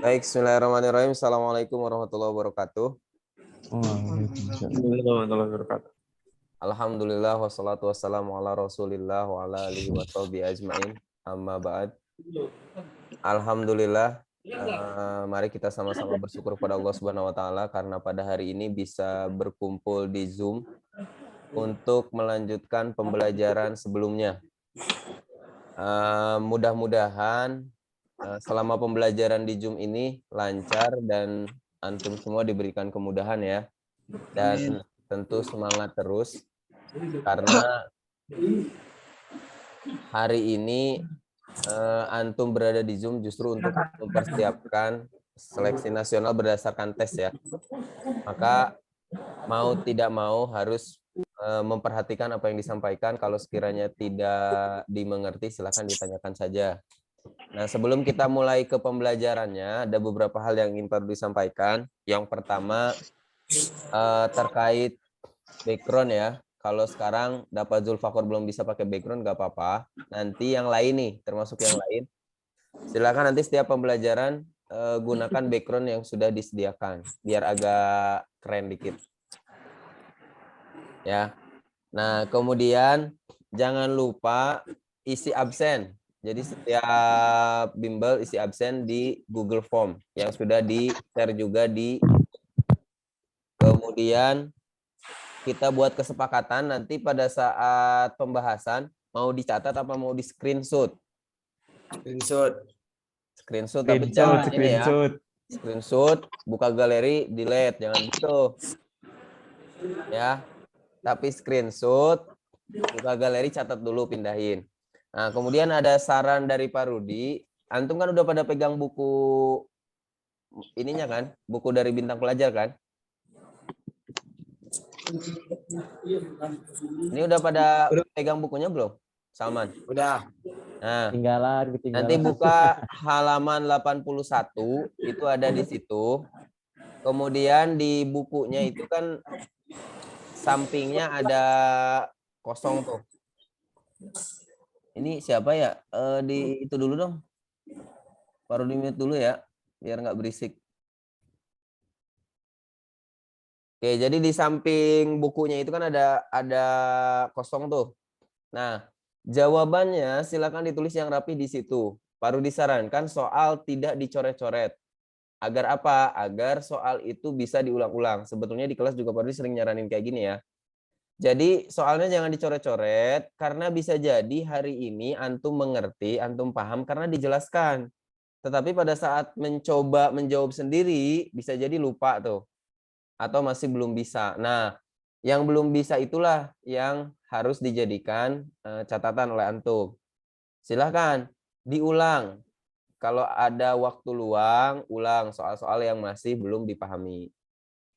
Baik, bismillahirrahmanirrahim. Assalamualaikum warahmatullahi wabarakatuh. Alhamdulillah wassalatu wassalamu ala Rasulillah wa ala alihi washabihi ajmain. Amma ba'd. Alhamdulillah, mari kita sama-sama bersyukur pada Allah Subhanahu wa taala karena pada hari ini bisa berkumpul di Zoom untuk melanjutkan pembelajaran sebelumnya. Mudah-mudahan selama pembelajaran di Zoom ini lancar dan antum semua diberikan kemudahan ya. Dan tentu semangat terus karena hari ini antum berada di Zoom justru untuk mempersiapkan seleksi nasional berdasarkan tes ya. Maka mau tidak mau harus memperhatikan apa yang disampaikan. Kalau sekiranya tidak dimengerti silahkan ditanyakan saja. Nah, sebelum kita mulai ke pembelajarannya, ada beberapa hal yang ingin perlu disampaikan. Yang pertama, terkait background ya. Kalau sekarang dapat Zulfaqar belum bisa pakai background, nggak apa-apa. Nanti yang lain nih, termasuk yang lain, silakan nanti setiap pembelajaran gunakan background yang sudah disediakan, biar agak keren dikit. Ya. Nah, kemudian jangan lupa isi absen. Jadi setiap bimbel isi absen di Google Form yang sudah di-share juga di. Kemudian kita buat kesepakatan nanti pada saat pembahasan mau dicatat apa mau di screenshot. Screenshot tapi jangan ini ya. Screenshot, buka galeri, delete, jangan gitu. Ya. Tapi screenshot, buka galeri, catat dulu, pindahin. Nah, kemudian ada saran dari Pak Rudi. Antum kan udah pada pegang buku ininya kan? Buku dari Bintang Pelajar kan? Ini udah pada pegang bukunya belum? Salman? Udah. Nah, ketinggalan. nanti buka halaman 81, itu ada di situ. Kemudian di bukunya itu kan sampingnya ada kosong tuh. Ini siapa ya? Di itu dulu dong. Baru di-mute dulu ya, biar nggak berisik. Oke, jadi di samping bukunya itu kan ada kosong tuh. Nah, jawabannya silakan ditulis yang rapi di situ. Baru disarankan soal tidak dicoret-coret. Agar apa? Agar soal itu bisa diulang-ulang. Sebetulnya di kelas juga Pak Rudi sering nyaranin kayak gini ya. Jadi soalnya jangan dicoret-coret karena bisa jadi hari ini antum mengerti, antum paham karena dijelaskan. Tetapi pada saat mencoba menjawab sendiri bisa jadi lupa tuh. Atau masih belum bisa. Nah, yang belum bisa itulah yang harus dijadikan catatan oleh antum. Silahkan diulang. Kalau ada waktu luang, ulang soal-soal yang masih belum dipahami.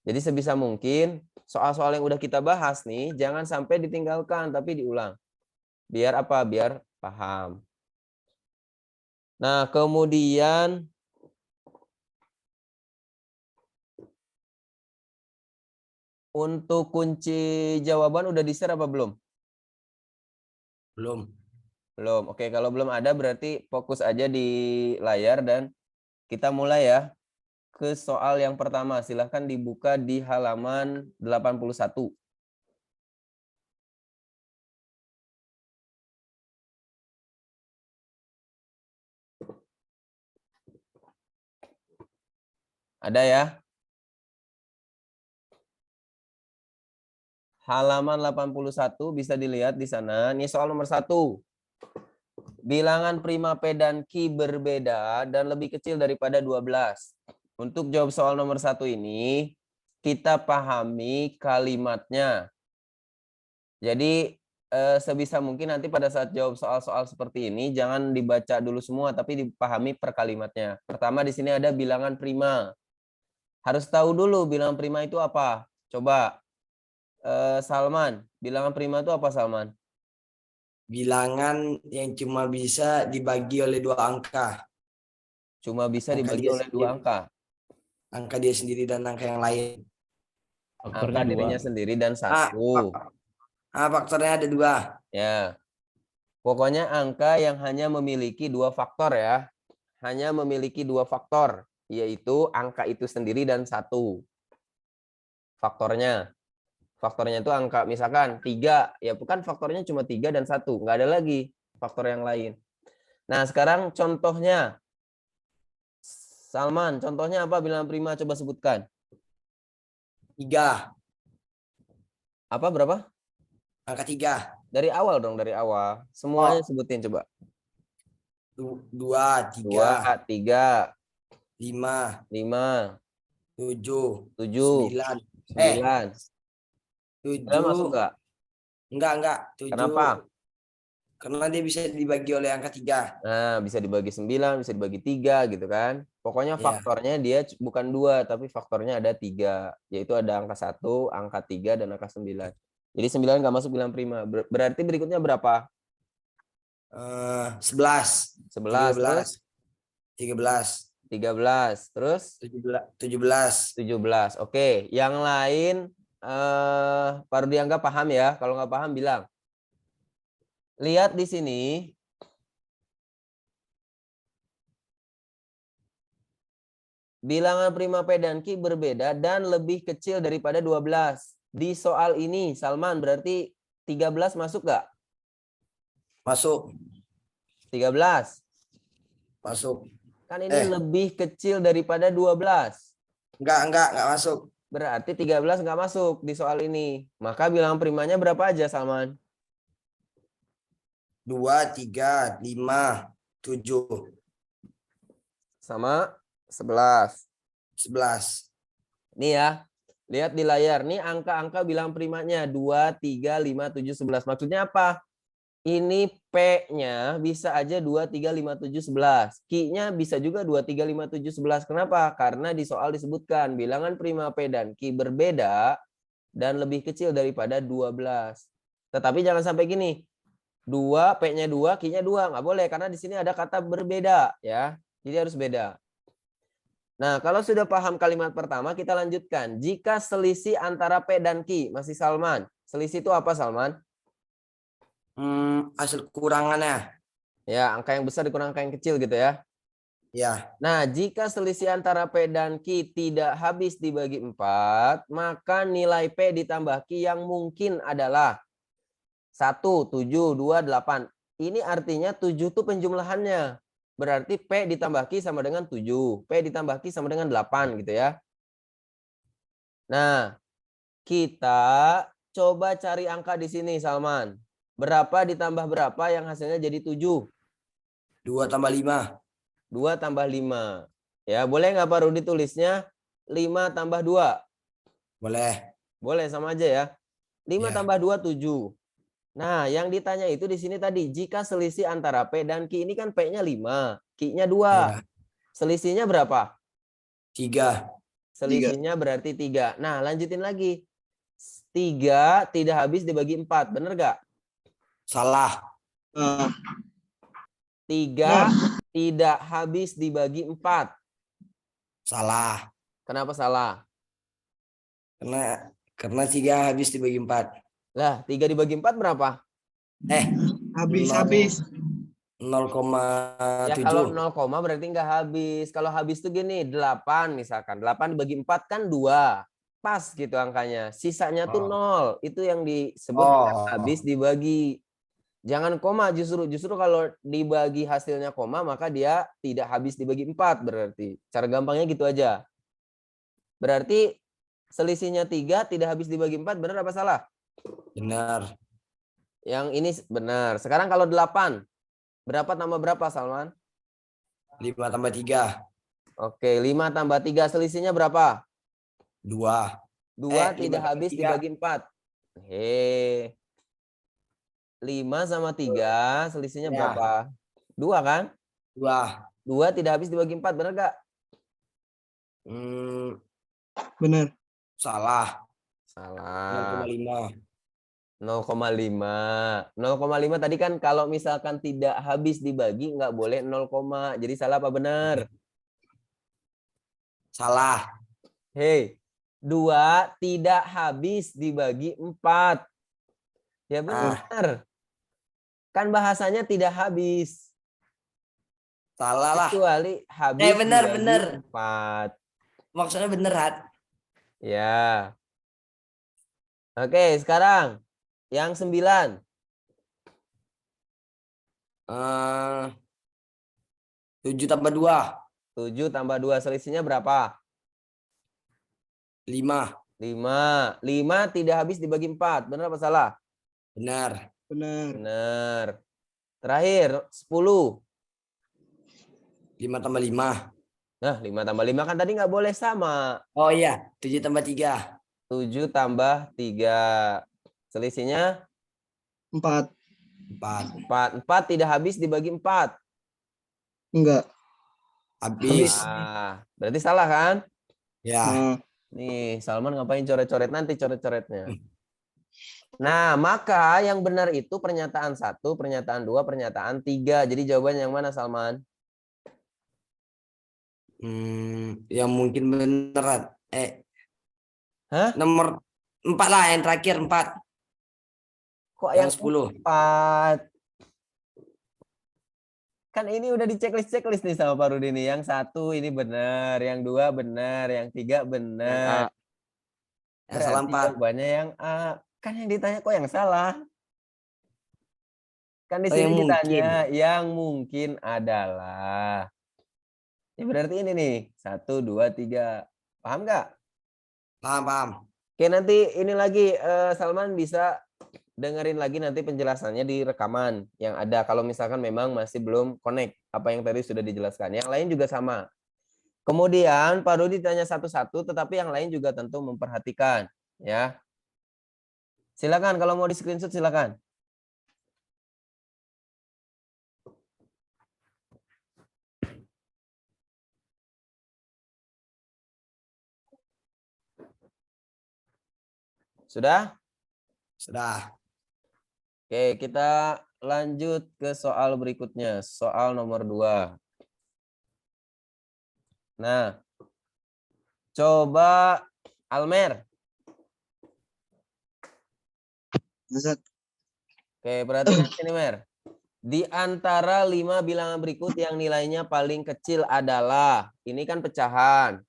Jadi sebisa mungkin soal-soal yang udah kita bahas nih, jangan sampai ditinggalkan, tapi diulang. Biar apa? Biar paham. Nah, kemudian untuk kunci jawaban udah di-share apa belum? Belum. Belum. Oke, kalau belum ada berarti fokus aja di layar dan kita mulai ya ke soal yang pertama. Silahkan dibuka di halaman 81. Ada ya? Halaman 81 bisa dilihat di sana. Ini soal nomor 1. Bilangan prima P dan Q berbeda dan lebih kecil daripada 12. Untuk jawab soal nomor 1 ini, kita pahami kalimatnya. Jadi sebisa mungkin nanti pada saat jawab soal-soal seperti ini, jangan dibaca dulu semua, tapi dipahami per kalimatnya. Pertama di sini ada bilangan prima. Harus tahu dulu bilangan prima itu apa. Coba Salman, bilangan prima itu apa Salman? Bilangan yang cuma bisa dibagi oleh 2 angka. Cuma bisa dibagi oleh 2 angka. Angka dia sendiri dan angka yang lain. Angka dirinya sendiri dan 1. Faktornya ada 2. Ya. Pokoknya angka yang hanya memiliki 2 faktor ya. hanya memiliki 2 faktor, yaitu angka itu sendiri dan 1 faktornya. Faktornya itu angka misalkan 3, ya bukan faktornya cuma 3 dan 1, nggak ada lagi faktor yang lain. Nah, sekarang contohnya. Salman, contohnya apa bilangan prima? Coba sebutkan. 3. Apa berapa? Angka 3. Dari awal dong, dari awal. Semuanya sebutin coba. 2, 2, 3, 3, 5, 5, 7, 7, 9. 9. 9 masuk 7. nggak? Enggak. Kenapa? 7. Karena dia bisa dibagi oleh angka 3. Nah, bisa dibagi 9, bisa dibagi 3 gitu kan. Pokoknya Ya. faktornya dia bukan 2, tapi faktornya ada 3. Yaitu ada angka 1, angka 3, dan angka 9. Jadi 9 nggak masuk bilangan prima. Berarti berikutnya berapa? 11, 11, terus 13, 13, terus 17. 17. Oke, yang lain baru dianggap paham ya. Kalau nggak paham bilang. Lihat di sini. Bilangan prima P dan Q berbeda dan lebih kecil daripada 12. Di soal ini, Salman, berarti 13 masuk nggak? Masuk. 13. Masuk. Kan ini lebih kecil daripada 12. Enggak masuk. Berarti 13 nggak masuk di soal ini. Maka bilangan primanya berapa aja, Salman? 2, 3, 5, 7. Sama 11. 11. Nih ya, lihat di layar. Nih angka-angka bilangan primanya 2, 3, 5, 7, 11. Maksudnya apa? Ini P-nya bisa aja 2, 3, 5, 7, 11. Q-nya bisa juga 2, 3, 5, 7, 11. Kenapa? Karena di soal disebutkan bilangan prima P dan Q berbeda dan lebih kecil daripada 12. Tetapi jangan sampai gini. 2, P-nya 2, Q-nya 2. Nggak boleh karena di sini ada kata berbeda. Ya, jadi harus beda. Nah, kalau sudah paham kalimat pertama, kita lanjutkan. Jika selisih antara P dan Q, masih Salman. Selisih itu apa, Salman? Hasil kurangannya. Ya, angka yang besar dikurang angka yang kecil gitu ya. Ya. Nah, jika selisih antara P dan Q tidak habis dibagi 4, maka nilai P ditambah Q yang mungkin adalah 1, 7, 2, 8. Ini artinya 7 itu penjumlahannya. Berarti P ditambah Q sama dengan 7. P ditambah Q sama dengan 8 gitu ya. Nah, kita coba cari angka di sini, Salman. Berapa ditambah berapa yang hasilnya jadi 7? 2 tambah 5. 2 tambah 5. Ya, boleh nggak baru ditulisnya 5 tambah 2? Boleh. Boleh, sama aja ya. 5 Ya. tambah 2, 7. Nah, yang ditanya itu di sini tadi, jika selisih antara P dan Q ini kan P-nya 5, Q-nya 2. Ya. Selisihnya berapa? 3. Selisihnya berarti 3. Nah, lanjutin lagi. 3 tidak habis dibagi 4, bener nggak? Salah. 3 tidak habis dibagi 4. Salah. Kenapa salah? Karena 3 habis dibagi 4. Lah, 3 dibagi 4 berapa? Habis. 0,7. Ya kalau 0, berarti nggak habis. Kalau habis tuh gini, 8 misalkan. 8 dibagi 4 kan 2. Pas gitu angkanya. Sisanya tuh 0. Itu yang disebut habis dibagi. Jangan koma justru. Justru kalau dibagi hasilnya koma, maka dia tidak habis dibagi 4 berarti. Cara gampangnya gitu aja. Berarti selisihnya 3 tidak habis dibagi 4, benar apa salah? Benar. Yang ini benar. Sekarang kalau 8, berapa tambah berapa, Salman? 5 tambah 3. Oke, 5 tambah 3 selisihnya berapa? 2. 2 5 tidak tambah habis 3. dibagi 4. 5 sama 3 selisihnya Ya. berapa? 2 kan? 2. 2 tidak habis dibagi 4, benar nggak? Benar. Salah. Salah. 0,5. 0,5. 0,5 tadi kan kalau misalkan tidak habis dibagi nggak boleh 0, jadi salah apa benar? Salah. Hei, 2 tidak habis dibagi 4. Ya benar. Kan bahasanya tidak habis. Salah lah. Kecuali habis benar, dibagi benar. 4. Maksudnya bener, Hat. Ya. Oke, sekarang yang 9. 7 tambah 2. 7 tambah 2 selisihnya berapa? 5. 5. 5 tidak habis dibagi 4. Benar apa salah? Benar. Benar. Terakhir, 10. 5 tambah 5. Nah, 5 tambah 5 kan tadi nggak boleh sama. Oh iya, 7 tambah 3. 7 tambah 3. Selisihnya 4. 4. 4. 4 tidak habis dibagi 4. Enggak. Habis. Berarti salah kan? Ya. Nah, Nih, Salman ngapain coret-coret? Nanti coret-coretnya. Nah, maka yang benar itu pernyataan 1, pernyataan 2, pernyataan 3. Jadi jawabannya yang mana, Salman? Yang mungkin beneran. Hah? Nomor 4 lah, yang terakhir 4. Kok Yang yang 10. 4? Kan ini udah di checklist nih sama Pak Rudi nih. Yang 1 ini benar, yang 2 benar, yang 3 benar. Yang salah Berarti 4. jawabannya yang A. Kan yang ditanya kok yang salah? Kan di Oh, sini yang ditanya yang mungkin adalah. Ya berarti ini nih. 1, 2, 3. Paham nggak? Paham. Oke, nanti ini lagi Salman bisa dengerin lagi nanti penjelasannya di rekaman yang ada kalau misalkan memang masih belum connect apa yang tadi sudah dijelaskan. Yang lain juga sama. Kemudian Pak Rudi tanya satu-satu tetapi yang lain juga tentu memperhatikan ya. Silakan kalau mau di screenshot silakan. Sudah? Sudah. Oke, kita lanjut ke soal berikutnya, soal nomor 2. Nah, coba Almer. Ustaz. Oke, perhatikan sini, Mer. Di antara 5 bilangan berikut yang nilainya paling kecil adalah, ini kan pecahan.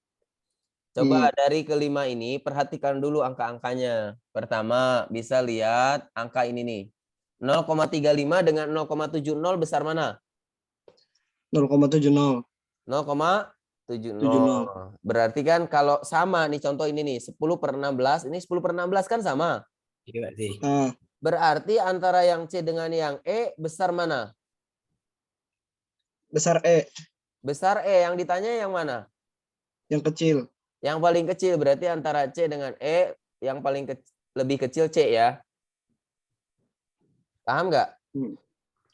Coba dari kelima ini, perhatikan dulu angka-angkanya. Pertama, bisa lihat angka ini nih. 0,35 dengan 0,70 besar mana? 0,70. 0,70. Berarti kan kalau sama nih contoh ini nih 10/16, ini 10/16 kan sama. Iya berarti. Berarti antara yang C dengan yang E besar mana? Besar E. Besar E, yang ditanya yang mana? Yang kecil. Yang paling kecil, berarti antara C dengan E yang paling lebih kecil C ya. Paham nggak? Ya,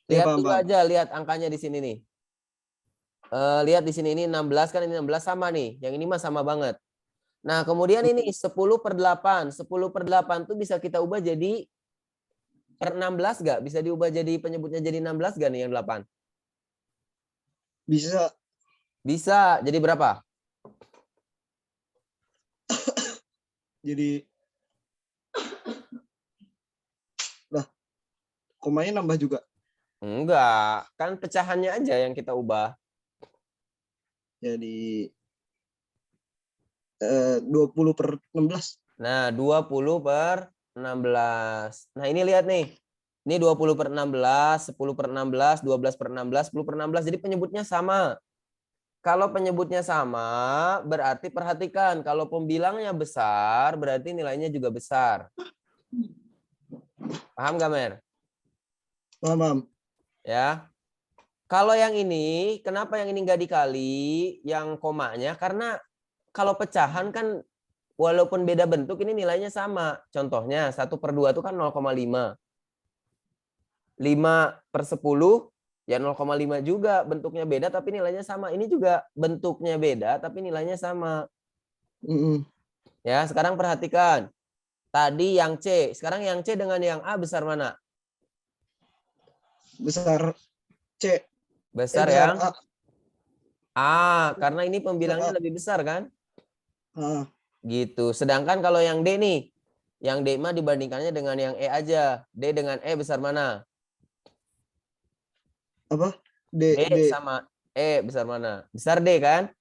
Lihat paham, dulu paham. aja, lihat angkanya di sini nih. Lihat di sini ini 16 kan, ini 16 sama nih. Yang ini mah sama banget. Nah, kemudian ini 10/8. 10/8 tuh bisa kita ubah jadi per 16 nggak? Bisa diubah jadi penyebutnya jadi 16 nggak nih yang 8? Bisa. Bisa. Jadi berapa? Jadi komanya nambah juga. Enggak. Kan pecahannya aja yang kita ubah. Jadi 20/16. Nah, 20/16. Nah, ini lihat nih. Ini 20/16, 10/16, 12/16, 10/16. Jadi penyebutnya sama. Kalau penyebutnya sama, berarti perhatikan. Kalau pembilangnya besar, berarti nilainya juga besar. Paham nggak, Mer? Paham. Ya. Kalau yang ini, kenapa yang ini nggak dikali, yang komanya? Karena kalau pecahan kan, walaupun beda bentuk, ini nilainya sama. Contohnya, 1/2 itu kan 0,5. 5/10, ya 0,5 juga. Bentuknya beda, tapi nilainya sama. Ini juga bentuknya beda, tapi nilainya sama. Ya, sekarang perhatikan. Tadi yang C, sekarang yang C dengan yang A besar mana? Besar C. Besar besar yang A, karena ini pembilangnya lebih besar kan? Gitu. Sedangkan kalau yang D nih, yang D mah dibandingkannya dengan yang E aja. D dengan E besar mana? Apa? D D. sama besar mana? Besar D kan?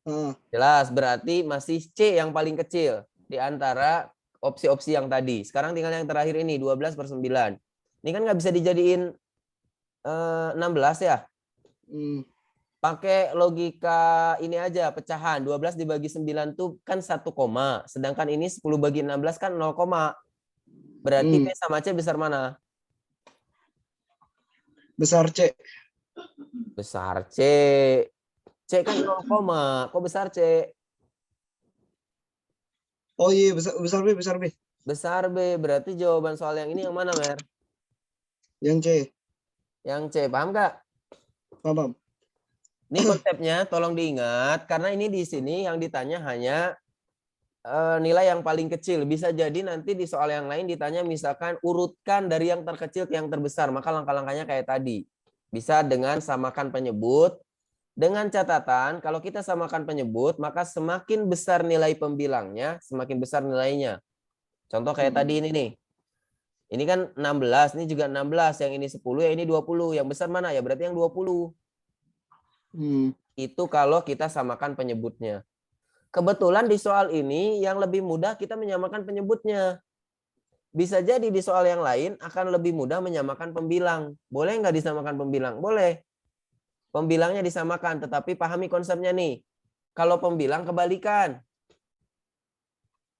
Ah, Jelas, berarti masih C yang paling kecil di antara opsi-opsi yang tadi. Sekarang tinggal yang terakhir ini, 12/9. Ini kan nggak bisa dijadiin 16 ya? hmm, Pakai logika ini aja, pecahan. 12 dibagi 9 tuh kan 1 koma. Sedangkan ini 10 bagi 16 kan 0 koma. Berarti B sama C besar mana? besar C. Besar C. C kan 0 koma. Kok besar C? Oh iya, besar B, besar B. Besar B. Berarti jawaban soal yang ini yang mana, Mer? Yang C. Yang C. Paham nggak? Paham. Ini konsepnya tolong diingat. Karena ini di sini yang ditanya hanya nilai yang paling kecil. Bisa jadi nanti di soal yang lain ditanya misalkan urutkan dari yang terkecil ke yang terbesar. Maka langkah-langkahnya kayak tadi. Bisa dengan samakan penyebut. Dengan catatan kalau kita samakan penyebut maka semakin besar nilai pembilangnya, semakin besar nilainya. Contoh kayak tadi ini nih. Ini kan 16, ini juga 16. Yang ini 10, yang ini 20. Yang besar mana? Ya berarti yang 20. Itu kalau kita samakan penyebutnya. Kebetulan di soal ini yang lebih mudah kita menyamakan penyebutnya. Bisa jadi di soal yang lain akan lebih mudah menyamakan pembilang. Boleh nggak disamakan pembilang? Boleh. Pembilangnya disamakan, tetapi pahami konsepnya nih. Kalau pembilang kebalikan.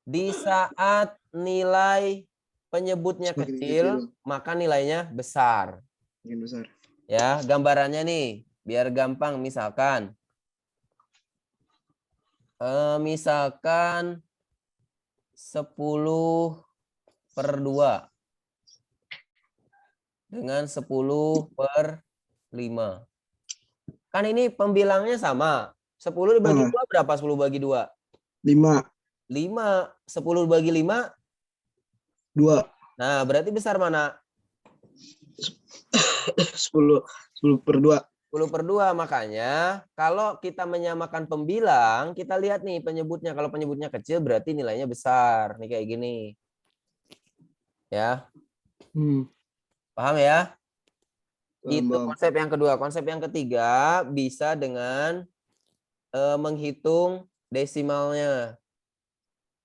Di saat nilai penyebutnya Semakin kecil, maka nilainya besar. Makin besar. Ya, gambarannya nih, biar gampang misalkan. Misalkan 10/2 dengan 10/5. Kan ini pembilangnya sama. 10 dibagi 2 berapa? 10 bagi 2? 5. 5. 10 bagi 5? 2. Nah, berarti besar mana? 10/2. 10/2. Makanya kalau kita menyamakan pembilang, kita lihat nih penyebutnya. Kalau penyebutnya kecil berarti nilainya besar. Nih kayak gini. Ya. Paham ya? Itu konsep yang kedua. Konsep yang ketiga bisa dengan menghitung desimalnya.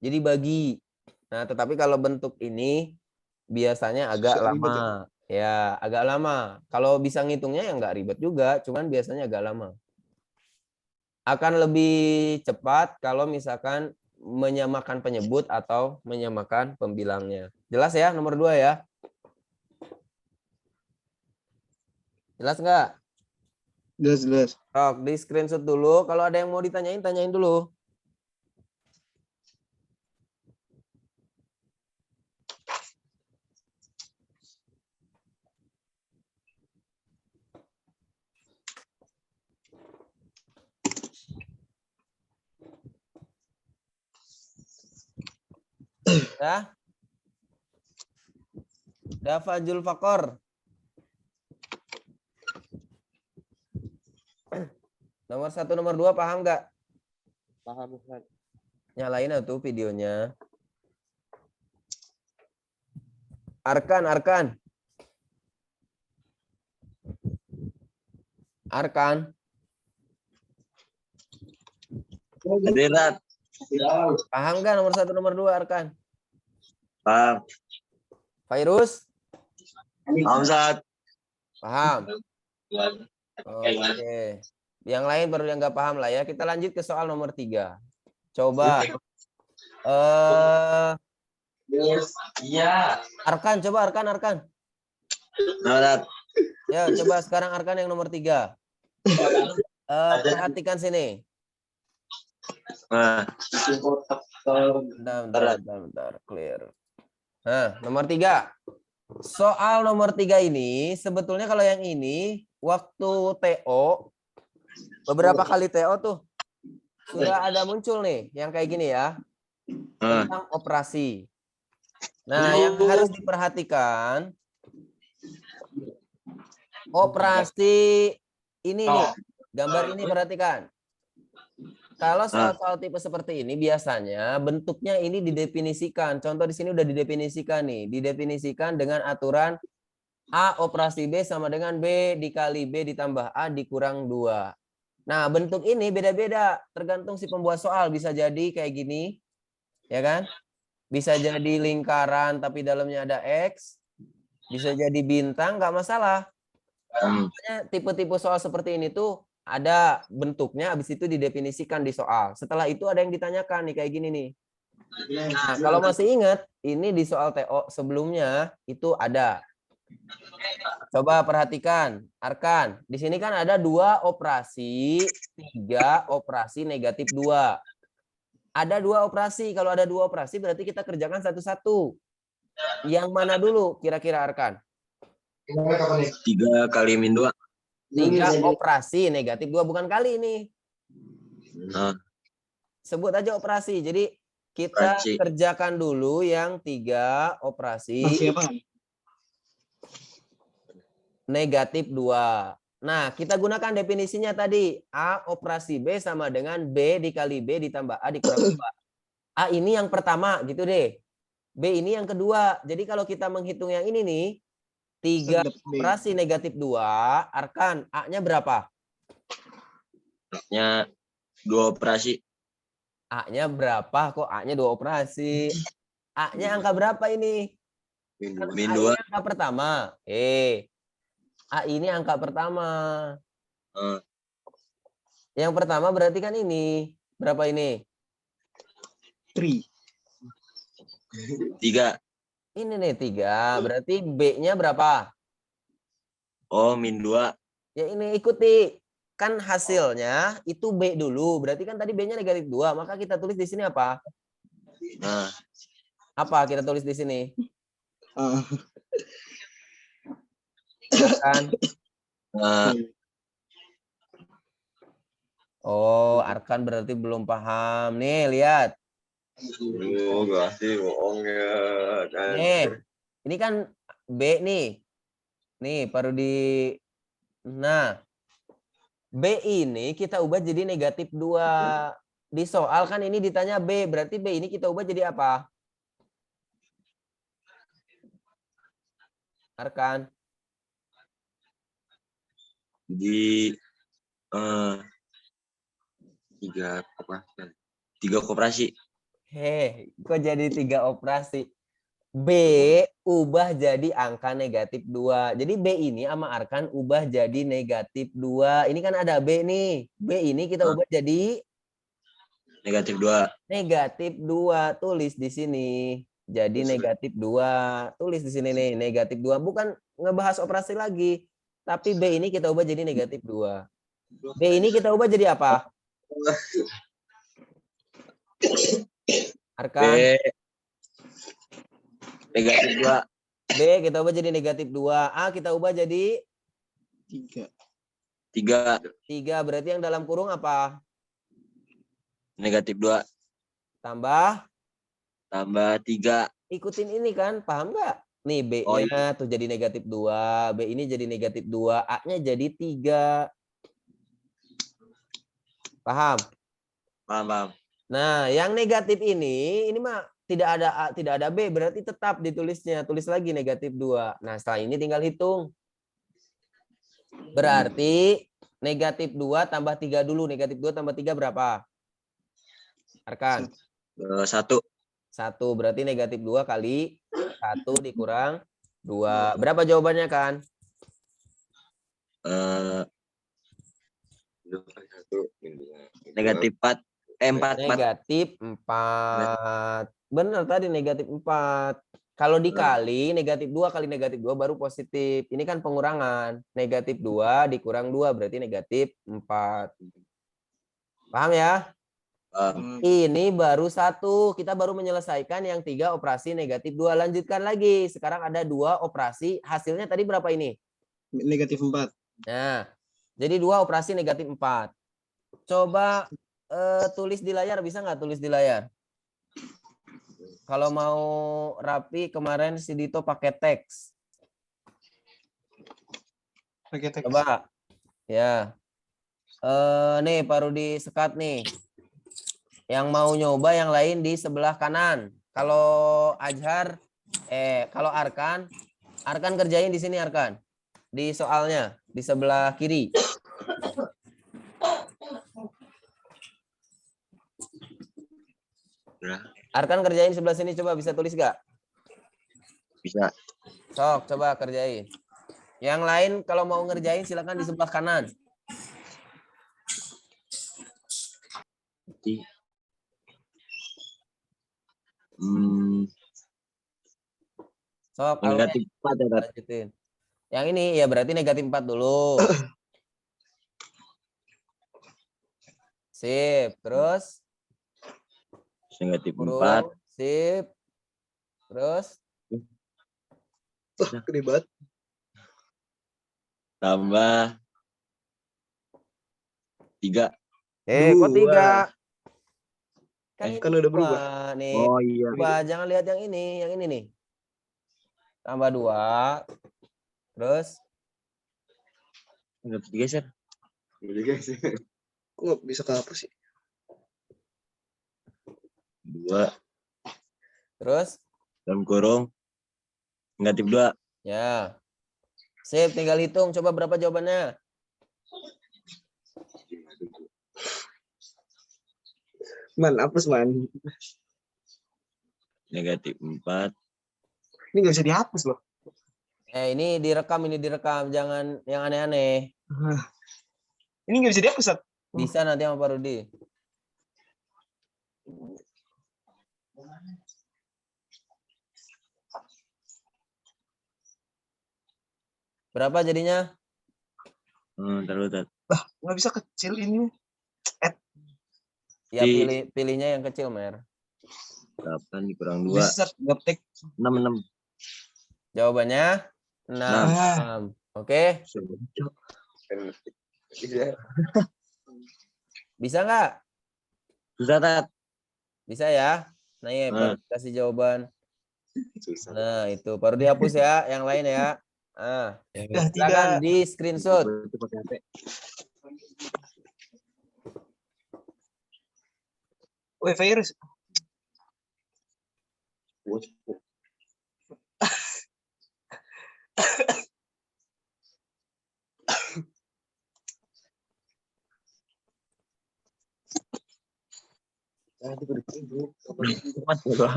Jadi bagi. Nah, tetapi kalau bentuk ini biasanya agak Susah ribet lama. Ya, agak lama. Kalau bisa ngitungnya ya nggak ribet juga, cuman biasanya agak lama. Akan lebih cepat kalau misalkan menyamakan penyebut atau menyamakan pembilangnya. Jelas ya, nomor 2 ya? Jelas nggak? Jelas. Di screenshot dulu. Kalau ada yang mau ditanyain, tanyain dulu. Ya. Dafajul Fakor. Nomor 1, nomor 2 paham nggak? Paham, Ustaz. Nyalain tuh videonya. Arkan. Arkan. Hadirat. Paham nggak nomor 1, nomor 2 Arkan? Paham. Virus? Paham, Ustaz. Paham. Oke. Yang lain baru yang nggak paham lah ya. Kita lanjut ke soal nomor 3. Coba. Iya. Arkan, coba Arkan. Ustaz. Ya, coba sekarang Arkan yang nomor 3. Perhatikan sini. Nah. Bentar. Clear. Nah, nomor 3. Soal nomor 3 ini, sebetulnya kalau yang ini, waktu TO, beberapa kali TO tuh, sudah ada muncul nih, yang kayak gini ya, tentang operasi. Nah, yang harus diperhatikan, operasi ini nih, gambar ini perhatikan. Kalau soal-soal tipe seperti ini biasanya bentuknya ini didefinisikan. Contoh di sini udah didefinisikan nih. Didefinisikan dengan aturan A operasi B sama dengan B dikali B ditambah A dikurang 2. Nah, bentuk ini beda-beda tergantung si pembuat soal. Bisa jadi kayak gini, ya kan? Bisa jadi lingkaran tapi dalamnya ada X. Bisa jadi bintang, nggak masalah. Makanya tipe-tipe soal seperti ini tuh ada bentuknya, habis itu didefinisikan di soal. Setelah itu ada yang ditanyakan nih kayak gini nih. Nah, kalau masih ingat, ini di soal TO sebelumnya itu ada. Coba perhatikan, Arkan. Di sini kan ada 2 operasi, 3 operasi negatif 2. Ada 2 operasi. Kalau ada 2 operasi berarti kita kerjakan satu-satu. Yang mana dulu kira-kira Arkan? 3 kali min 2. 3 operasi negatif 2, bukan kali ini. Nah, Sebut aja operasi. Jadi kita Operasi. kerjakan dulu yang 3 operasi Masih apa? negatif 2. Nah, kita gunakan definisinya tadi. A operasi B sama dengan B dikali B ditambah A dikurang 2. A ini yang pertama gitu deh. B ini yang kedua. Jadi kalau kita menghitung yang ini nih, 3 Sedap, B. operasi negatif 2, Arkan, A-nya berapa? nya 2 operasi. A-nya berapa? Kok A-nya 2 operasi? A-nya angka berapa ini? Kan Min A 2. ini angka pertama. A ini angka pertama. Yang pertama berarti kan ini. Berapa ini? 3. 3. Ini nih 3. Berarti B-nya berapa? Oh, min 2. Ya ini ikuti. Kan hasilnya itu B dulu. Berarti kan tadi B-nya negatif 2. Maka kita tulis di sini apa? Nah, Apa kita tulis di sini? Ah, Kan? nah, Oh, Arkan berarti belum paham. Nih, lihat. gak sih bohong ya. Nih, ini kan B nih. Nih, baru di... Nah, B ini kita ubah jadi negatif 2. Di soal kan ini ditanya B. Berarti B ini kita ubah jadi apa? Arkan. Di 3 operasi. 3 koperasi. Kok jadi 3 operasi? B ubah jadi angka negatif 2. Jadi B ini sama Arkan ubah jadi negatif 2. Ini kan ada B nih. B ini kita ubah jadi Negatif 2. negatif 2. Tulis di sini. Jadi negatif 2. Tulis di sini nih, negatif 2. Bukan ngebahas operasi lagi. Tapi B ini kita ubah jadi negatif 2. B ini kita ubah jadi apa? Arkan. B. Negatif 2. B kita ubah jadi negatif 2. A kita ubah jadi 3. 3. 3. Berarti yang dalam kurung apa? Negatif 2. Tambah 3. ikutin ini kan, paham nggak? Nih B-nya tuh jadi negatif 2, B ini jadi negatif 2, A-nya jadi 3. Paham? Paham. Nah, yang negatif ini mah tidak ada A, tidak ada B, berarti tetap ditulisnya. Tulis lagi negatif 2. Nah, setelah ini tinggal hitung. Berarti negatif 2 tambah 3 dulu. Negatif 2 tambah 3 berapa? Arkan. 1. 1. Berarti negatif 2 kali 1 dikurang 2. Berapa jawabannya kan? Negatif 4. 4. Negatif 4. Benar tadi negatif 4. Kalau dikali negatif 2 kali negatif 2 baru positif. Ini kan pengurangan. Negatif 2 dikurang 2 berarti negatif 4. Paham ya? Ini baru 1. Kita baru menyelesaikan yang 3 operasi negatif 2. Lanjutkan lagi. Sekarang ada 2 operasi. Hasilnya tadi berapa ini? Negatif 4. Nah, jadi 2 operasi negatif 4. Coba tulis di layar. Bisa nggak tulis di layar? Kalau mau rapi, kemarin si Dito pakai teks. Pakai teks. Coba. Ya. Nih, baru disekat nih. Yang mau nyoba yang lain di sebelah kanan. Kalau Azhar, kalau Arkan kerjain di sini Arkan. Di soalnya, di sebelah kiri. Udah. Arkan kerjain sebelah sini, coba bisa tulis gak? Bisa. Sok, coba kerjain. Yang lain kalau mau ngerjain silakan di sebelah kanan. Berarti, Hmm, Sok, Alwe, negatif 4 ya, Tat? lanjutin. Yang ini ya berarti negatif 4 dulu. Sip, terus Negatif 4 kurung, sip. Terus Gede banget. tambah 3. kok 3? Kan ini Kan udah berubah. 2 nih. Oh iya. Coba jangan lihat yang ini nih. Tambah 2. Terus Negatif 3 Sir. Kok nggak bisa kehapus sih? 2 terus dalam kurung negatif 2. ya. Sip, tinggal hitung coba berapa jawabannya. Man, hapus man. Negatif 4. Ini nggak bisa dihapus loh. Ini direkam, jangan yang aneh-aneh. Ini nggak bisa dihapus, Sat. Bisa nanti sama Pak Rudi. Berapa jadinya? Terlalu Tat. Nggak bisa kecil ini. Ya Di- pilihnya yang kecil, Mer. 8 dikurang 2. Bisa, Sat. Gaptek. 6. Jawabannya 6. Oke, bisa nggak? Susah Tat. Bisa ya? Nah, ya, Pak Rudi kasih jawaban. Nah, itu Pak Rudi hapus ya, yang lain ya. Ah, Udah, silakan 3. di screenshot. Woi, virus.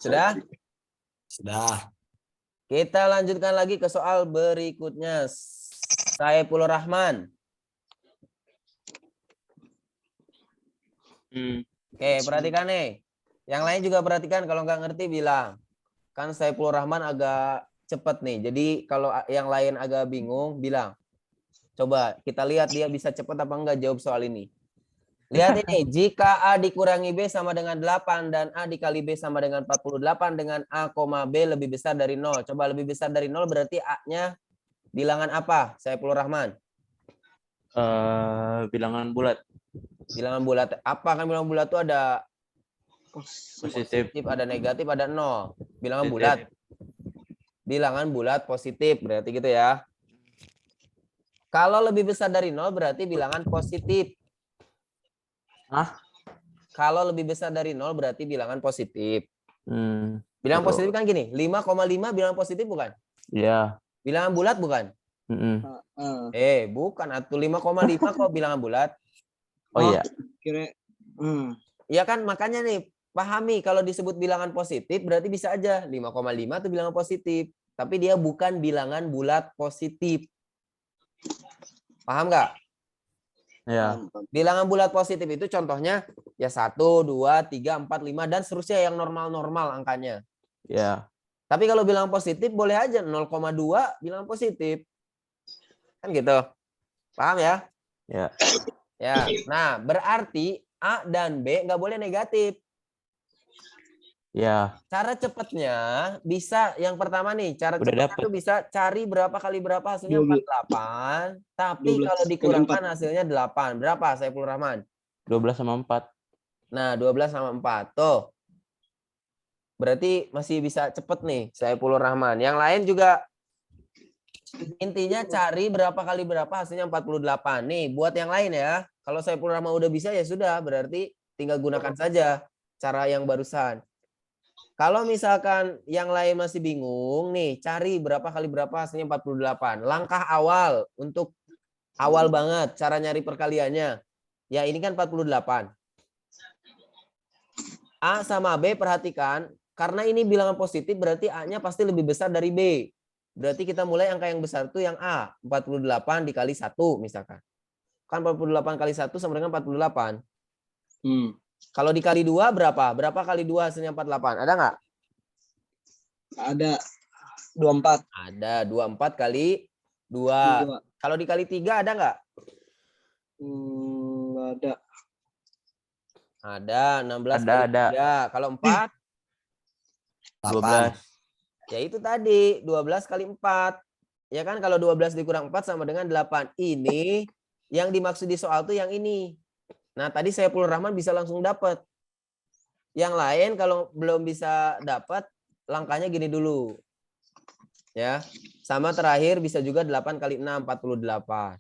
Sudah? Sudah. Kita lanjutkan lagi ke soal berikutnya. Saiful Rahman. Oke, perhatikan nih. Yang lain juga perhatikan, kalau nggak ngerti bilang. Kan Saiful Rahman agak cepet nih. Jadi kalau yang lain agak bingung, bilang. Coba kita lihat dia bisa cepet apa enggak jawab soal ini. Lihat ini, jika A dikurangi B sama dengan 8 dan A dikali B sama dengan 48 dengan A, B lebih besar dari 0. Coba lebih besar dari 0 berarti A-nya bilangan apa? Saiful Rahman. Bilangan bulat. Bilangan bulat. Apa kan bilangan bulat itu ada Positif. ada negatif, ada 0. Bilangan Positif. bulat. Bilangan bulat positif, berarti gitu ya. Kalau lebih besar dari 0 berarti bilangan positif. Hah? Kalau lebih besar dari 0 berarti bilangan positif. Bilangan Terus. positif kan gini, 5,5 bilangan positif bukan? Iya. Bilangan bulat bukan? Bukan. Atau 5,5 kok bilangan bulat? Oh iya. Kira. Ya kan, makanya nih, pahami kalau disebut bilangan positif berarti bisa aja 5,5 itu bilangan positif. Tapi dia bukan bilangan bulat positif. Paham nggak? Iya. Bilangan bulat positif itu contohnya ya 1, 2, 3, 4, 5 dan seterusnya yang normal-normal angkanya. Iya. Tapi kalau bilangan positif boleh aja 0,2 bilangan positif. Kan gitu. Paham ya? Ya. Ya. Nah, berarti A dan B nggak boleh negatif. Ya. Cara cepatnya bisa yang pertama nih, cara Udah cepatnya dapet. tuh bisa cari berapa kali berapa hasilnya 48, tapi 12 kalau kali dikurangkan 4. hasilnya 8. Berapa Saiful Rahman? 12 sama 4. Nah, 12 sama 4. Tuh. Berarti masih bisa cepet nih Saiful Rahman. Yang lain juga intinya cari berapa kali berapa hasilnya 48. Nih, buat yang lain ya. Kalau Saiful Rahman udah bisa ya sudah, berarti tinggal gunakan saja cara yang barusan. Kalau misalkan yang lain masih bingung nih, cari berapa kali berapa hasilnya 48. Langkah awal untuk awal banget cara nyari perkaliannya. Ya ini kan 48. A sama B, perhatikan. Karena ini bilangan positif, berarti A-nya pasti lebih besar dari B. Berarti kita mulai angka yang besar itu yang A. 48 dikali 1 misalkan. Kan 48 kali 1 sama dengan 48. Kalau dikali 2 berapa? Berapa kali 2 hasilnya 48? Ada nggak? Ada 24. Ada. 24 kali 2. Kalau dikali 3 ada nggak? Ada. Ada. 16 Ada, kali ada. 3. Kalau 4? 8. 12. Ya itu tadi. 12 kali 4. Ya kan kalau 12 dikurang 4 sama dengan 8. Ini yang dimaksud di soal tuh yang ini. Nah tadi Saiful Rahman bisa langsung dapat. Yang lain kalau belum bisa dapat, langkahnya gini dulu. Ya. Sama terakhir bisa juga 8 kali 6, 48.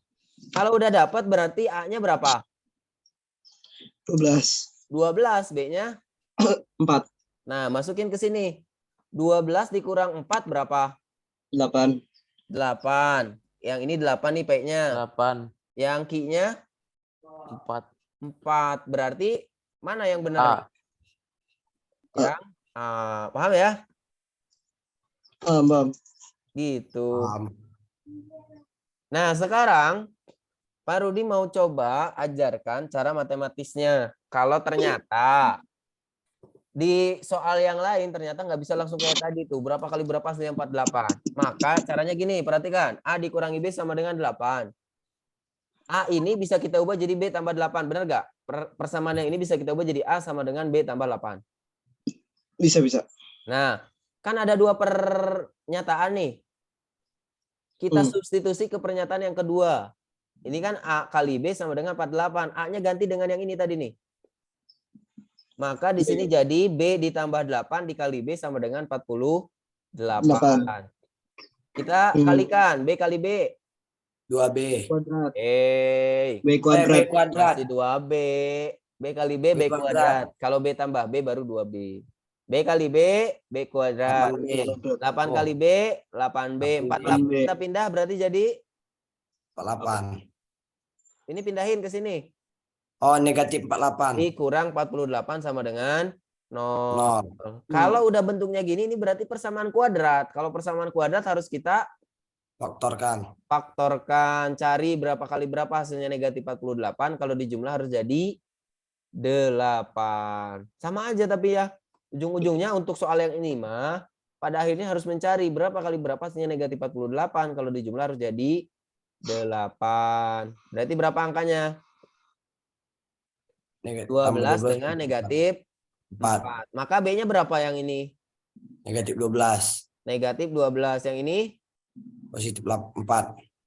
Kalau udah dapat berarti A-nya berapa? 12. 12, B-nya 4. Nah, masukin ke sini. 12 dikurang 4 berapa? 8. 8. Yang ini 8 nih P-nya. 8. Yang Q-nya 4. 4. Berarti mana yang A. benar? Yang A. Paham ya? Bam. Gitu. Nah, sekarang Pak Rudi mau coba ajarkan cara matematisnya. Kalau ternyata di soal yang lain ternyata nggak bisa langsung kayak tadi tuh. Berapa kali berapa hasilnya 48. Maka caranya gini, perhatikan. A dikurangi B sama dengan 8. A ini bisa kita ubah jadi B tambah 8. Benar nggak? Persamaan yang ini bisa kita ubah jadi A sama dengan B tambah 8. Bisa. Nah, kan ada dua pernyataan nih. Kita substitusi ke pernyataan yang kedua. Ini kan A kali B sama dengan 48. A-nya ganti dengan yang ini tadi nih. Maka di sini jadi B ditambah 8 dikali B sama dengan 48. Kita kalikan. B kali B. 2B. Kuadrat. B B kuadrat. masih 2B. B kali B, B kuadrat. Kalau B tambah B baru 2B. B kali B, B kuadrat. 8B. 8 kali B, 8B. 48 kita pindah berarti jadi 48. ini pindahin ke sini. Oh, negatif 48. Dikurang 48 sama dengan 0. 0. Kalau udah bentuknya gini, ini berarti persamaan kuadrat. Kalau persamaan kuadrat harus kita faktorkan. Cari berapa kali berapa hasilnya negatif 48. Kalau dijumlah harus jadi 8. Sama aja tapi ya. Ujung-ujungnya untuk soal yang ini mah, pada akhirnya harus mencari berapa kali berapa hasilnya negatif 48. Kalau dijumlah harus jadi 8. Berarti berapa angkanya? 12 dengan negatif 4. Maka B-nya berapa yang ini? Negatif 12. Negatif 12. Yang ini? Positif 4.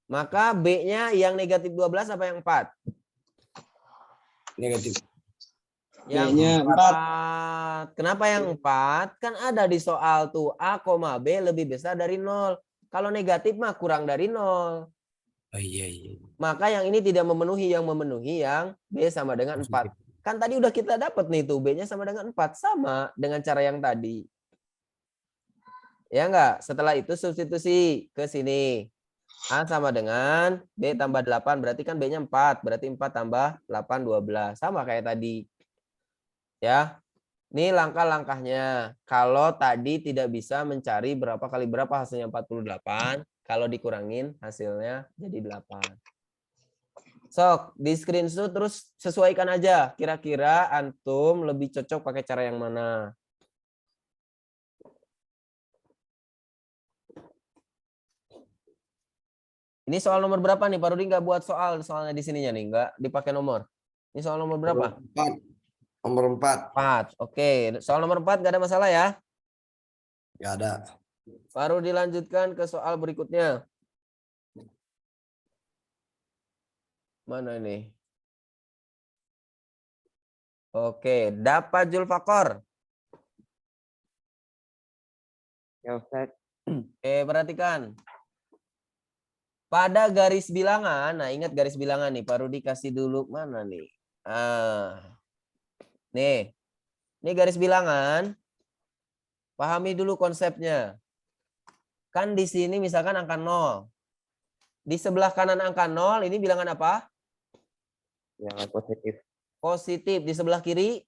Maka B-nya yang negatif 12 apa yang 4? Negatif. Yang 4. Kenapa yang 4? Kan ada di soal tuh A, B lebih besar dari 0. Kalau negatif mah kurang dari 0. Oh iya. Maka yang ini tidak memenuhi. Yang memenuhi yang B sama dengan 4. Kan tadi udah kita dapat nih tuh B-nya sama dengan 4. Sama dengan cara yang tadi. Ya enggak? Setelah itu substitusi ke sini. A sama dengan B tambah 8. Berarti kan B-nya 4. Berarti 4 tambah 8, 12. Sama kayak tadi. Ya. Ini langkah-langkahnya. Kalau tadi tidak bisa mencari berapa kali berapa hasilnya 48. Kalau dikurangin hasilnya jadi 8. Sok, di screenshot terus sesuaikan aja. Kira-kira antum lebih cocok pakai cara yang mana? Ini soal nomor berapa nih? Pak Rudi nggak buat soalnya di sininya nih. Nggak dipakai nomor. Ini soal nomor berapa? 4. Nomor 4. 4. Oke. Soal nomor 4 nggak ada masalah ya? Nggak ada. Baru dilanjutkan ke soal berikutnya. Mana ini? Oke, dapat Julfakor. Ya, Ustaz. Perhatikan. Pada garis bilangan, nah ingat garis bilangan nih, Pak Rudi kasih dulu mana nih? Nih, ini garis bilangan. Pahami dulu konsepnya. Kan di sini misalkan angka 0. Di sebelah kanan angka 0, ini bilangan apa? Yang positif. Positif. Di sebelah kiri?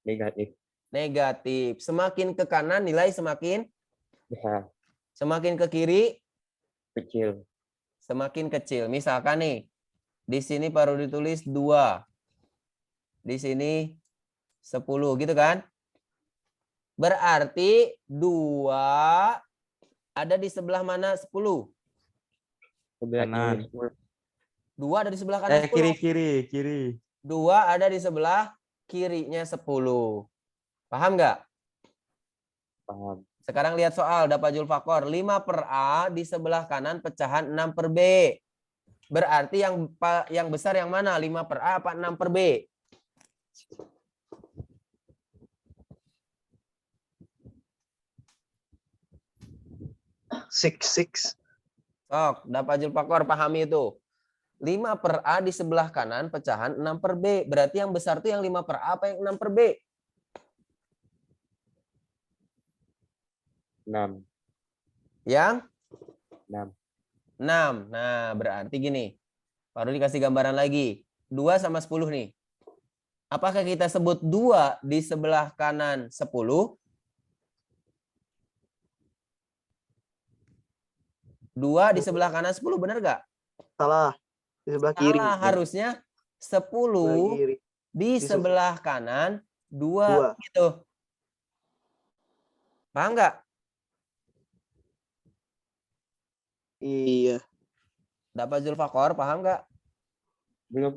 Negatif. negatif. Semakin ke kanan nilai semakin, besar, semakin ke kiri kecil, semakin kecil. Misalkan nih, di sini baru ditulis 2. Di sini 10 gitu kan? Berarti 2 ada di sebelah mana 10? sebelah Kanan. kiri, 2 ada di sebelah kanan 10. Kiri. 2 ada di sebelah kirinya 10. Paham nggak? paham, Sekarang lihat soal dapat Julfakor. 5 per A di sebelah kanan pecahan 6 per B. Berarti yang besar yang mana? 5 per A apa 6 per B? Six. Sok, dapat Julfakor pahami itu. 5 per A di sebelah kanan pecahan 6 per B. Berarti yang besar tuh yang 5 per A apa yang 6 per B? 6, Yang 6, 6. Nah, berarti gini. Baru dikasih gambaran lagi. 2 sama 10 nih. Apakah kita sebut 2 di sebelah kanan 10? 2 di sebelah kanan 10 benar nggak? Salah. Di sebelah kiri. Salah, harusnya 10 kiri. di sebelah kanan 2 gitu. Paham nggak? Iya. Dapat Julfakor, paham nggak? belum,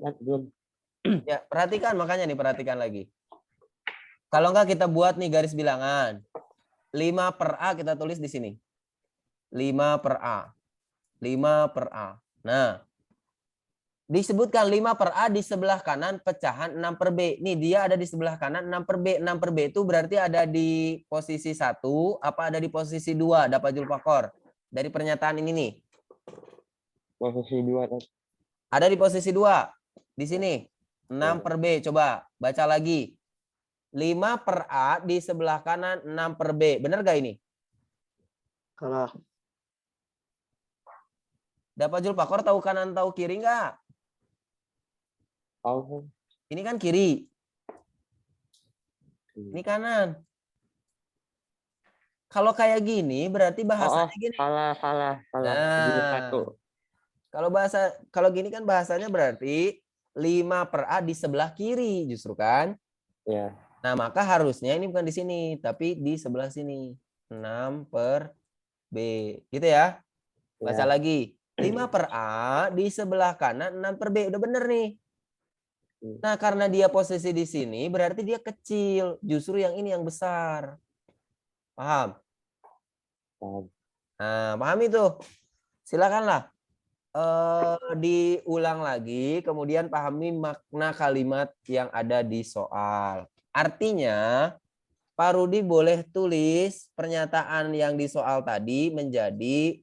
Ya, perhatikan makanya nih, perhatikan lagi. Kalau nggak kita buat nih garis bilangan. 5 per A kita tulis di sini. 5 per A. 5 per A. Nah, disebutkan 5 per A di sebelah kanan pecahan 6 per B. Nih dia ada di sebelah kanan 6 per B. 6 per B itu berarti ada di posisi 1 apa ada di posisi 2? Dapat Julfakor. Dari pernyataan ini nih. posisi 2, Ada di posisi 2. Di sini. 6 per B. Coba baca lagi. 5 per A di sebelah kanan 6 per B. Benar gak ini? Salah. Dapat Julfakor tahu kanan tahu kiri nggak? tahu, Ini kan kiri. Ini kanan. Kalau kayak gini berarti bahasanya gini. salah, jadi Nah, 1, kalau gini kan bahasanya berarti 5 per A di sebelah kiri justru kan? ya, Nah, maka harusnya ini bukan di sini, tapi di sebelah sini. 6 per B. Gitu ya. Baca ya, lagi. 5 per A di sebelah kanan 6 per B. Udah bener nih. Nah, karena dia posisi di sini, berarti dia kecil. Justru yang ini yang besar. Paham? paham, Nah, paham itu. Silakanlah. Diulang lagi, kemudian pahami makna kalimat yang ada di soal. Artinya, Pak Rudi boleh tulis pernyataan yang di soal tadi menjadi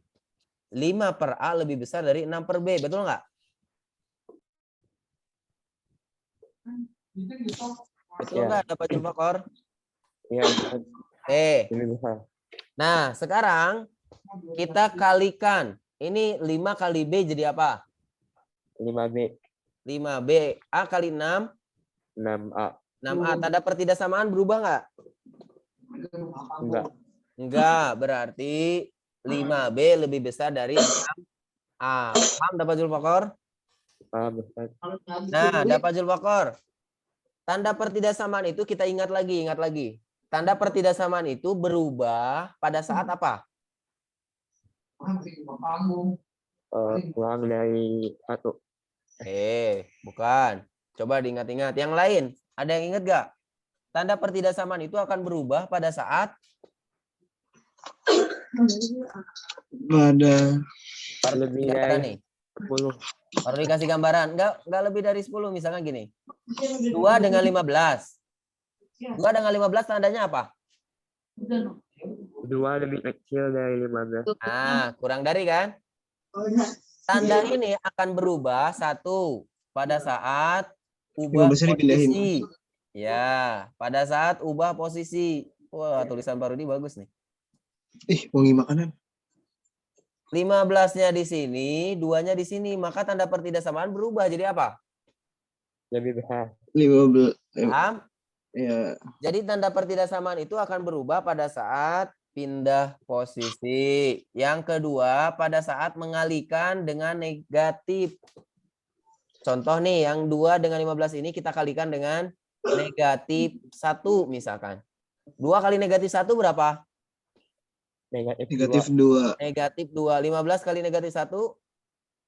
5 per A lebih besar dari 6 per B. Betul nggak? Betul nggak, dapat Julfakor? ya, Oke. lebih besar, Nah, sekarang kita kalikan. Ini 5 kali B jadi apa? 5B, 5B. A kali 6. 6A, 6A. Tanda pertidaksamaan berubah nggak? enggak, Enggak. Berarti 5B lebih besar dari 6A. Paham dapat Julfakor? paham, Ustaz, Nah, dapat Julfakor. Tanda pertidaksamaan itu kita ingat lagi. Tanda pertidaksamaan itu berubah pada saat apa? kurang dari 1, Bukan. Coba diingat-ingat. Yang lain, ada yang ingat gak? Tanda pertidaksamaan itu akan berubah pada saat lebih gambaran dari nih. 10, Baru dikasih gambaran. Enggak lebih dari 10. Misalnya gini. 2 dengan 15. 2 dengan 15 tandanya apa? 2 lebih kecil dari 15, Ah, kurang dari kan? Tanda ini akan berubah satu pada saat ubah besar dipindahin. posisi. Ya, pada saat ubah posisi. Wah, tulisan Pak Rudi bagus nih. Wangi makanan. 15-nya di sini, 2-nya di sini, maka tanda pertidaksamaan berubah jadi apa? lebih besar, 15. Paham? Ya. Jadi tanda pertidaksamaan itu akan berubah pada saat pindah posisi. Yang kedua, pada saat mengalihkan dengan negatif. Contoh nih, yang 2 dengan 15 ini kita kalikan dengan negatif 1 misalkan. 2 kali negatif 1 berapa? Negatif 2. Negatif 2. 15 kali negatif 1?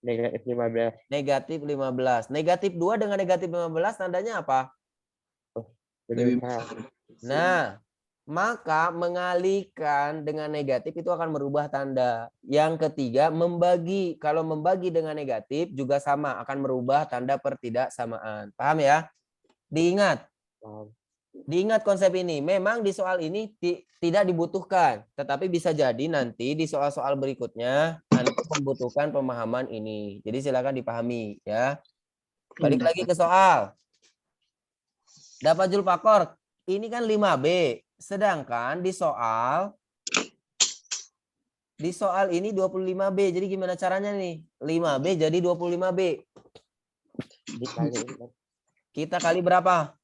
Negatif 15. Negatif 15. Negatif 2 dengan negatif 15 tandanya apa? Lebih Besar. besar. Nah, maka mengalihkan dengan negatif itu akan merubah tanda. Yang ketiga, membagi. Kalau membagi dengan negatif juga sama, akan merubah tanda pertidaksamaan. Paham ya? Diingat. Paham. Diingat konsep ini. Memang di soal ini tidak dibutuhkan. Tetapi bisa jadi nanti di soal-soal berikutnya Anda membutuhkan pemahaman ini. Jadi silakan dipahami ya. Balik lagi ke soal. Dapat jul pakor. Ini kan 5B. Sedangkan di soal ini 25B. Jadi gimana caranya nih? 5B jadi 25B. Dikaliin kan. Kita kali berapa?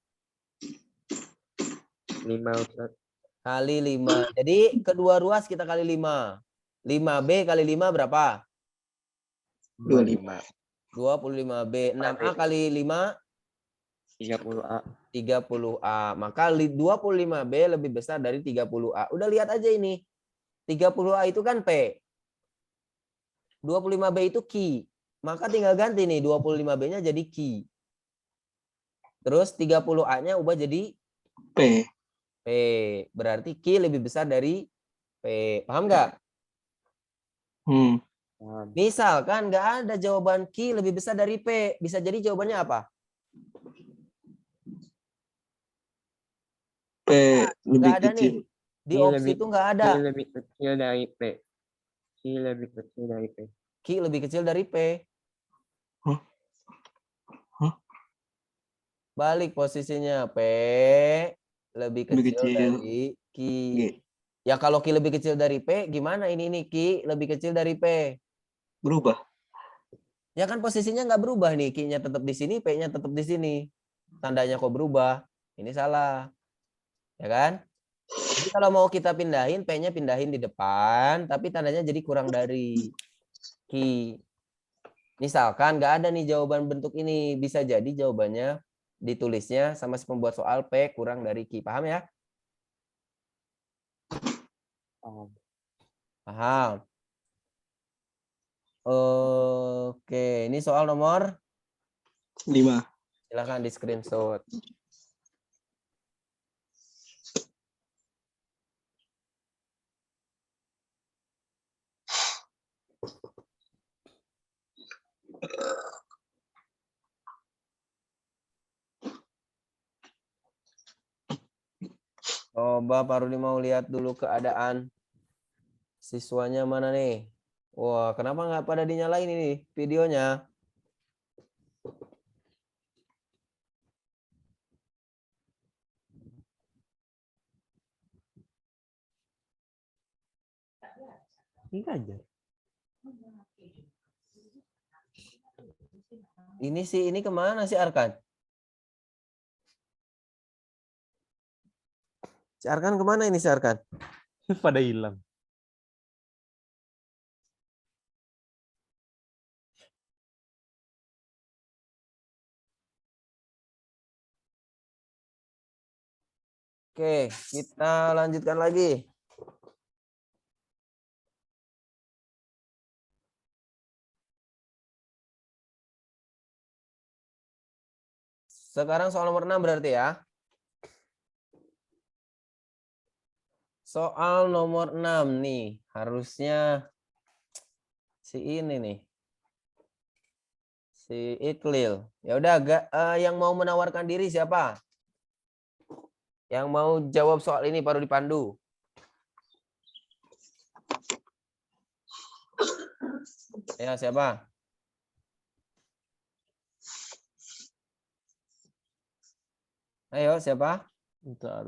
5 Ustaz. Kali 5. Jadi kedua ruas kita kali 5. 5B kali 5 berapa? 25. 25B. 6A kali 5 30A. 30A. Maka 25B lebih besar dari 30A. Udah lihat aja ini. 30A itu kan P. 25B itu Q. Maka tinggal ganti nih 25B-nya jadi Q. Terus 30A-nya ubah jadi P. P. Berarti Q lebih besar dari P. Paham nggak? Paham. Misalkan nggak ada jawaban Q lebih besar dari P. Bisa jadi jawabannya apa? P lebih Nggak ada kecil. nih. Di opsi itu nggak ada. Q lebih kecil dari P. Q lebih kecil dari P. Q lebih kecil dari P. Hah? Hah? Balik posisinya. P lebih Lebih kecil kecil. dari Q. G. Ya kalau Q lebih kecil dari P, gimana ini nih? Q lebih kecil dari P. Berubah. Ya kan posisinya nggak berubah nih. Q-nya tetap di sini, P-nya tetap di sini. Tandanya kok berubah? Ini salah. Ya kan? Jadi kalau mau kita pindahin, P-nya pindahin di depan, tapi tandanya jadi kurang dari Q. Misalkan nggak ada nih jawaban bentuk ini. Bisa jadi jawabannya ditulisnya sama si pembuat soal P kurang dari Q. Paham ya? Paham. Paham. Oke, ini soal nomor 5. silakan di screenshot. Coba Pak Rudi mau lihat dulu keadaan siswanya mana nih? Wah, kenapa nggak pada dinyalain ini videonya? Ini aja. Ini kemana sih Arkan? Si Arkan kemana ini si Arkan? Pada hilang. Oke, kita lanjutkan lagi. Sekarang soal nomor 6 berarti ya. Soal nomor 6 nih, harusnya si ini nih. Si Iqlil. Ya udah, yang mau menawarkan diri siapa? Yang mau jawab soal ini baru dipandu. Ya, siapa? Ayo, siapa? Bentar.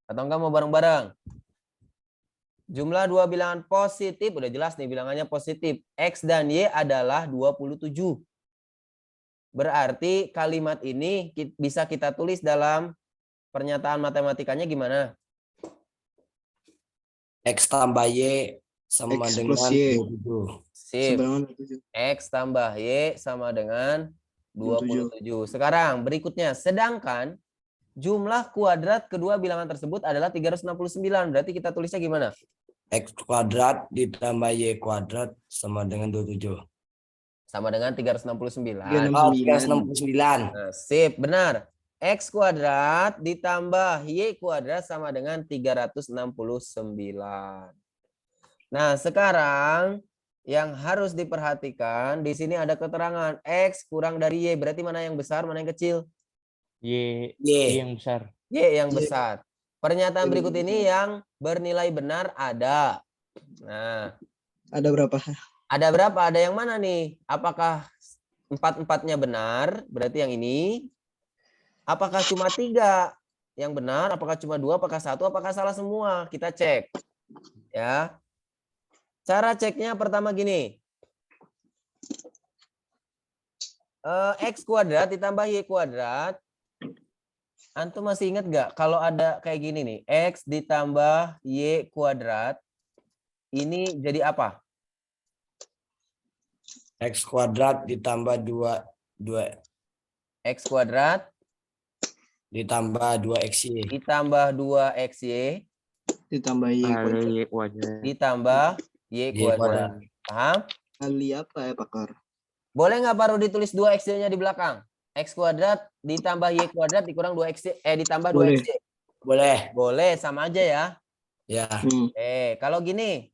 Atau enggak mau bareng-bareng? Jumlah dua bilangan positif, udah jelas nih bilangannya positif. X dan Y adalah 27. Berarti kalimat ini bisa kita tulis dalam pernyataan matematikanya gimana? X tambah Y sama X dengan plus Y. 27. Sip. Sebenarnya 27. X tambah Y sama dengan 27. Sekarang berikutnya, sedangkan jumlah kuadrat kedua bilangan tersebut adalah 369. Berarti kita tulisnya gimana? X kuadrat ditambah Y kuadrat sama dengan 27. Sama dengan 369. 369. Nah, sip, benar. X kuadrat ditambah Y kuadrat sama dengan 369. Nah, sekarang yang harus diperhatikan, di sini ada keterangan X kurang dari Y. Berarti mana yang besar, mana yang kecil? Y Y. yang besar. Y yang besar. Pernyataan berikut ini yang bernilai benar ada. Nah, Ada berapa? ada berapa? Ada yang mana nih? Apakah empat-empatnya benar? Berarti yang ini. Apakah cuma 3 yang benar? Apakah cuma 2? Apakah 1? Apakah salah semua? Kita cek. Ya. Cara ceknya pertama gini. X kuadrat ditambah Y kuadrat. Antum masih ingat nggak kalau ada kayak gini nih, X ditambah Y kuadrat, ini jadi apa? X kuadrat ditambah 2 X kuadrat ditambah 2XY. ditambah 2XY Ditambah Y Kali kuadrat. Y kuadrat. ditambah Y Y kuadrat. kuadrat. Paham? Kali apa ya, Pakar? Boleh nggak baru ditulis 2XY-nya di belakang? X kuadrat ditambah Y kuadrat dikurang 2XY, ditambah Boleh. 2XY. Boleh. Boleh, sama aja ya. Ya. Kalau gini,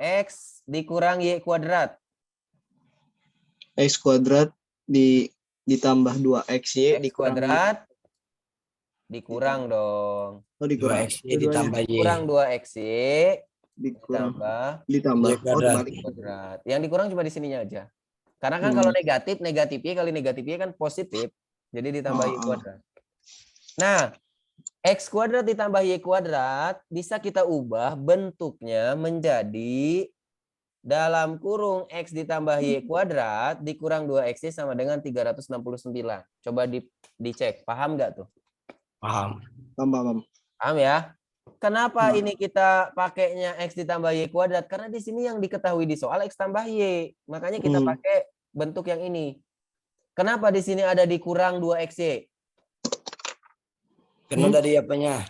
X dikurang Y kuadrat. X kuadrat ditambah 2XY X kuadrat dikurang dong. Oh, dikurang. 2XY ditambah Y. Kurang 2XY Dikurang. ditambah Y Oh, kuadrat. dibalik. kuadrat. Yang dikurang cuma di sininya aja. Karena kan kalau negatif Y kali negatif Y kan positif. Jadi ditambah Y kuadrat. Nah, X kuadrat ditambah Y kuadrat bisa kita ubah bentuknya menjadi dalam kurung X ditambah Y kuadrat dikurang 2XY sama dengan 369. Coba dicek. Paham nggak tuh? Paham. Paham. Paham ya? Kenapa ini kita pakainya X ditambah Y kuadrat? Karena di sini yang diketahui di soal X tambah Y. Makanya kita pakai bentuk yang ini. Kenapa di sini ada dikurang 2XY? Karena dari apanya?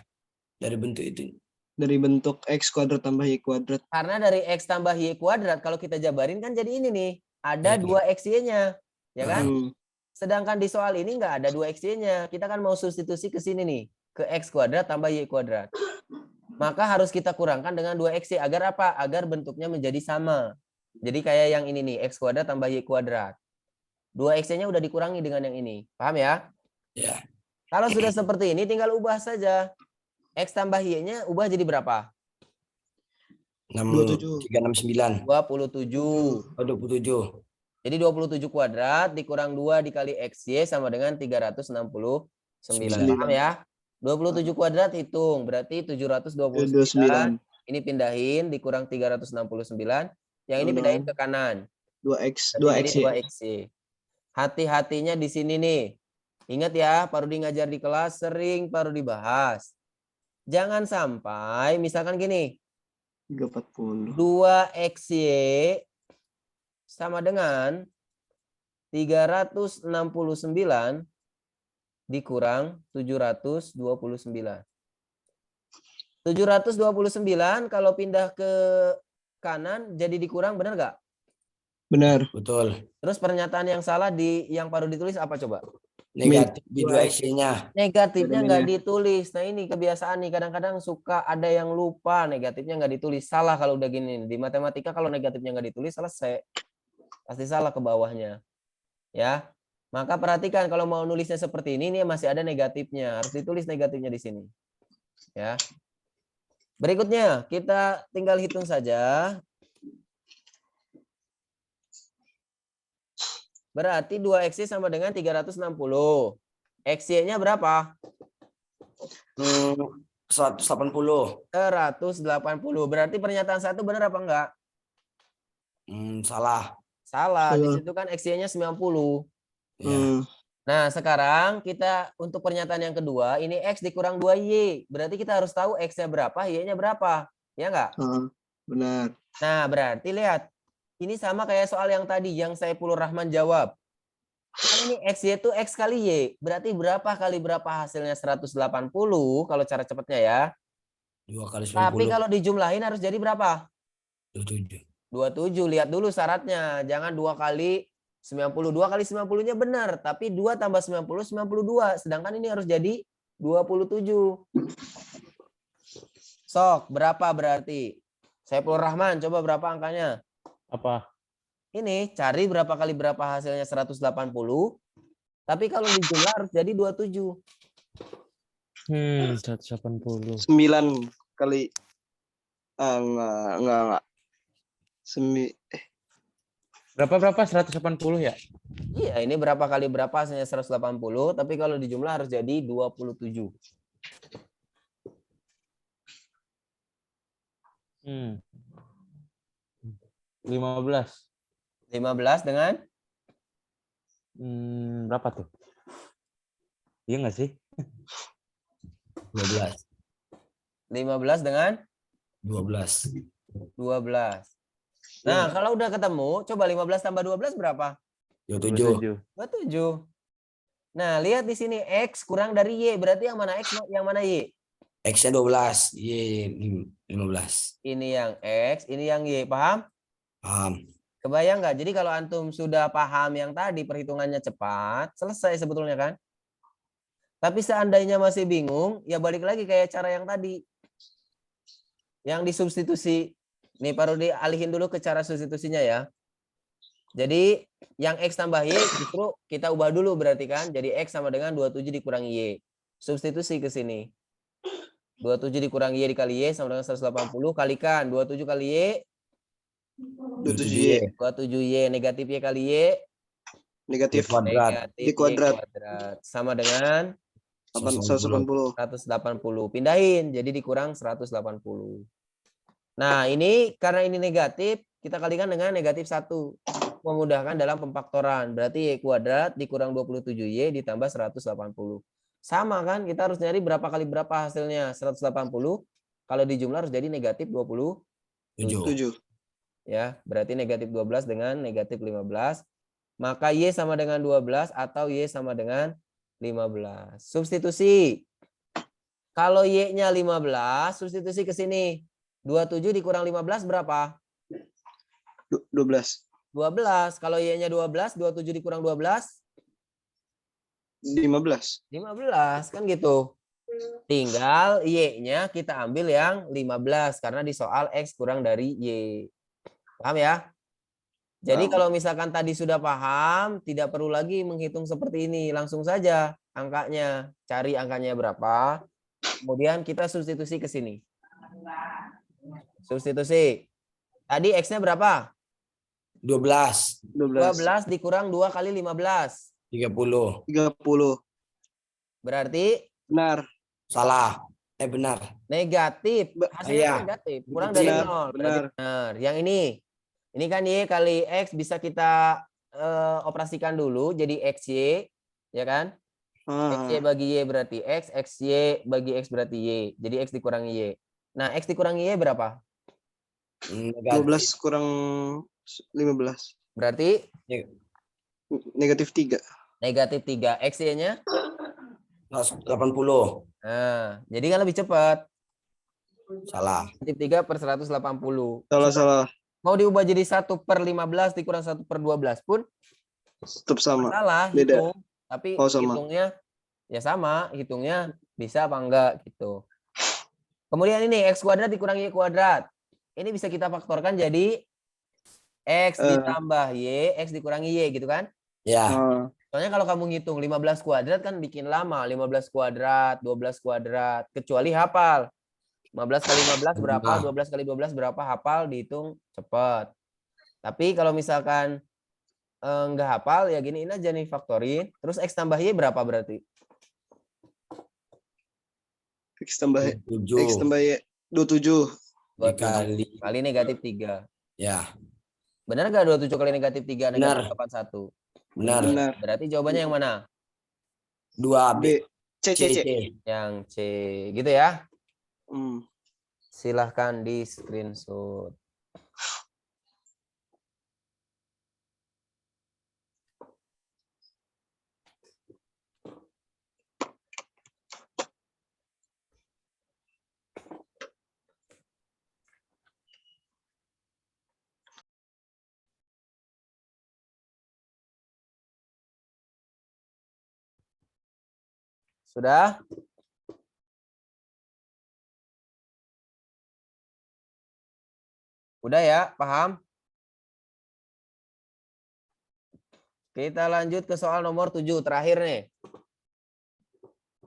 Dari bentuk itu. Dari bentuk X kuadrat tambah Y kuadrat. Karena dari X tambah Y kuadrat, kalau kita jabarin kan jadi ini nih. Ada 2XY-nya. Ya kan? Sedangkan di soal ini nggak ada 2XY-nya. Kita kan mau substitusi ke sini nih. Ke X kuadrat tambah Y kuadrat. Maka harus kita kurangkan dengan 2XY. Agar apa? Agar bentuknya menjadi sama. Jadi kayak yang ini nih. X kuadrat tambah Y kuadrat. 2XY-nya udah dikurangi dengan yang ini. Paham ya? Ya. Kalau sudah seperti ini tinggal ubah saja. X tambah Y-nya ubah jadi berapa? 369. 27. Oh, 27. Jadi 27 kuadrat dikurang 2 dikali XY sama dengan 369. Paham ya? 27 kuadrat hitung. Berarti 729. Ini pindahin dikurang 369. Yang ini pindahin ke kanan. 2XY. Hati-hatinya di sini nih. Ingat ya, Parudi ngajar di kelas sering Parudi bahas. Jangan sampai misalkan gini. 340. 2XY sama dengan 369 dikurang 729. 729 kalau pindah ke kanan jadi dikurang, benar nggak? Benar. Betul. Terus pernyataan yang salah yang baru ditulis apa coba? Negatif di 2XY-nya. Negatifnya nggak ditulis. Nah ini kebiasaan nih, kadang-kadang suka ada yang lupa negatifnya nggak ditulis. Salah kalau udah gini. Di matematika kalau negatifnya nggak ditulis selesai. Pasti salah ke bawahnya. Ya. Maka perhatikan kalau mau nulisnya seperti ini masih ada negatifnya. Harus ditulis negatifnya di sini. Ya. Berikutnya kita tinggal hitung saja. Berarti 2XY sama dengan 360. XY-nya berapa? 180. 180. Berarti pernyataan satu benar apa enggak? Salah. Salah. Di situ kan XY-nya 90. Ya. Nah, sekarang kita untuk pernyataan yang kedua, ini X dikurang 2Y. Berarti kita harus tahu X-nya berapa, Y-nya berapa. Ya nggak? Benar. Nah, berarti lihat. Ini sama kayak soal yang tadi, yang Saifulur Rahman jawab. Kan ini X-Y itu X kali Y. Berarti berapa kali berapa hasilnya 180 kalau cara cepatnya ya. 2 kali Tapi 90. kalau dijumlahin harus jadi berapa? 27. 27. Lihat dulu syaratnya. Jangan 2 kali 90. 2 kali 90-nya benar. Tapi 2 tambah 90, 92. Sedangkan ini harus jadi 27. Sok, berapa berarti? Saifulur Rahman, coba berapa angkanya? Apa? Ini cari berapa kali berapa hasilnya 180. Tapi kalau dijumlah harus jadi 27. 180. 9 kali. Enggak. Berapa? 180 ya? Iya, ini berapa kali berapa hasilnya 180. Tapi kalau dijumlah harus jadi 27. 15. 15 dengan Berapa tuh? Iya nggak sih? 12. 15 dengan 12. 12. Nah, kalau udah ketemu, coba 15 tambah 12 berapa? 27. 27. Nah, lihat di sini X kurang dari Y. Berarti yang mana X, yang mana Y? X-nya 12. Y 15. Ini yang X, ini yang Y. Paham? Paham. Kebayang nggak? Jadi kalau antum sudah paham yang tadi, perhitungannya cepat, selesai sebetulnya kan? Tapi seandainya masih bingung, ya balik lagi kayak cara yang tadi. Yang disubstitusi. Nih, baru dialihin dulu ke cara substitusinya ya. Jadi yang X tambah Y justru kita ubah dulu berarti kan. Jadi X sama dengan 27 dikurangi Y. Substitusi ke sini. 27 dikurangi Y dikali Y sama dengan 180. Kalikan 27 kali Y. 27Y. 27Y negatif Y kali Y. Negatif. Kuadrat. Negatif Di kuadrat. Y kuadrat. Sama dengan 180. 180. Pindahin. Jadi dikurang 180. Nah, ini karena ini negatif, kita kalikan dengan negatif 1. Memudahkan dalam pemfaktoran. Berarti Y kuadrat dikurang 27Y ditambah 180. Sama kan? Kita harus nyari berapa kali berapa hasilnya. 180. Kalau dijumlah harus jadi negatif 27. 7. Ya, berarti negatif 12 dengan negatif 15. Maka Y sama dengan 12 atau Y sama dengan 15. Substitusi. Kalau Y-nya 15, substitusi ke sini. 27 dikurang 15 berapa? 12. 12. Kalau Y-nya 12, 27 dikurang 12? 15. 15. Kan gitu. Tinggal Y-nya kita ambil yang 15. Karena di soal X kurang dari Y. Paham ya? Jadi Paham. kalau misalkan tadi sudah paham, tidak perlu lagi menghitung seperti ini. Langsung saja angkanya. Cari angkanya berapa. Kemudian kita substitusi ke sini. Substitusi. Tadi X-nya berapa? 12. 12 dikurang 2 kali 15. 30. 30. Berarti Benar. Salah. Benar. negatif. Hasilnya Iya. negatif. Kurang dari Benar, 0. benar. Benar. Yang ini. Ini kan Y kali X bisa kita operasikan dulu. Jadi XY. Ya kan? XY bagi Y berarti X. XY bagi X berarti Y. Jadi X dikurangi Y. Nah, X dikurangi Y berapa? 12 kurang 15. Berarti Negatif 3. negatif 3. XY-nya? 80. Nah, jadi kan lebih cepat. Salah. Negatif 3 per 180. Salah. Mau diubah jadi 1/15 dikurang 1/12 pun Tetap sama. salah Beda. hitung. Tapi Oh, sama. hitungnya ya sama. Hitungnya bisa apa enggak gitu. Kemudian ini X kuadrat dikurangi Y kuadrat. Ini bisa kita faktorkan jadi X ditambah Y, X dikurangi Y gitu kan. Ya. Soalnya kalau kamu ngitung 15 kuadrat kan bikin lama. 15 kuadrat, 12 kuadrat. Kecuali hafal. 15 kali 15 berapa? 12 kali 12 berapa? Hafal, dihitung cepat. Tapi kalau misalkan nggak hafal, ya giniin aja nih, faktorin. Terus X tambah Y berapa berarti? X tambah 7. X tambah Y 27. Kali negatif 3. Ya. Benar nggak 27 kali negatif 3 Benar. negatif 81? Benar. Benar. Berarti jawabannya yang mana? 2B. B. C, C, C. Yang C. Gitu ya. Hmm. Silahkan di screenshot. Sudah? Udah ya, paham? Kita lanjut ke soal nomor 7, terakhir nih.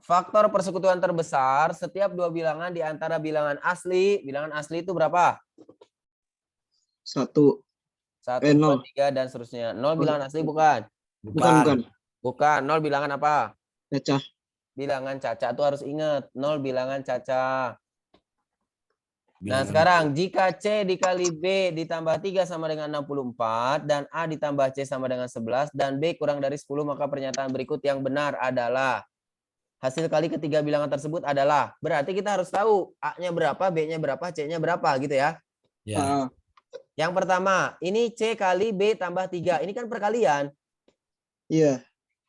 Faktor persekutuan terbesar setiap dua bilangan di antara bilangan asli itu berapa? 1. 1, 2, 0. 3, dan seterusnya. 0 bilangan asli bukan? Bukan. Bukan. 0 bilangan apa? Cacah. Bilangan caca tuh harus ingat. 0 bilangan caca. Nah, Bilangan. sekarang jika C dikali B ditambah 3 sama dengan 64 dan A ditambah C sama dengan 11 dan B kurang dari 10, maka pernyataan berikut yang benar adalah hasil kali ketiga bilangan tersebut adalah. Berarti kita harus tahu A-nya berapa, B-nya berapa, C-nya berapa gitu ya. Ya. Ah, Yang pertama, ini C kali B tambah 3. Ini kan perkalian. iya.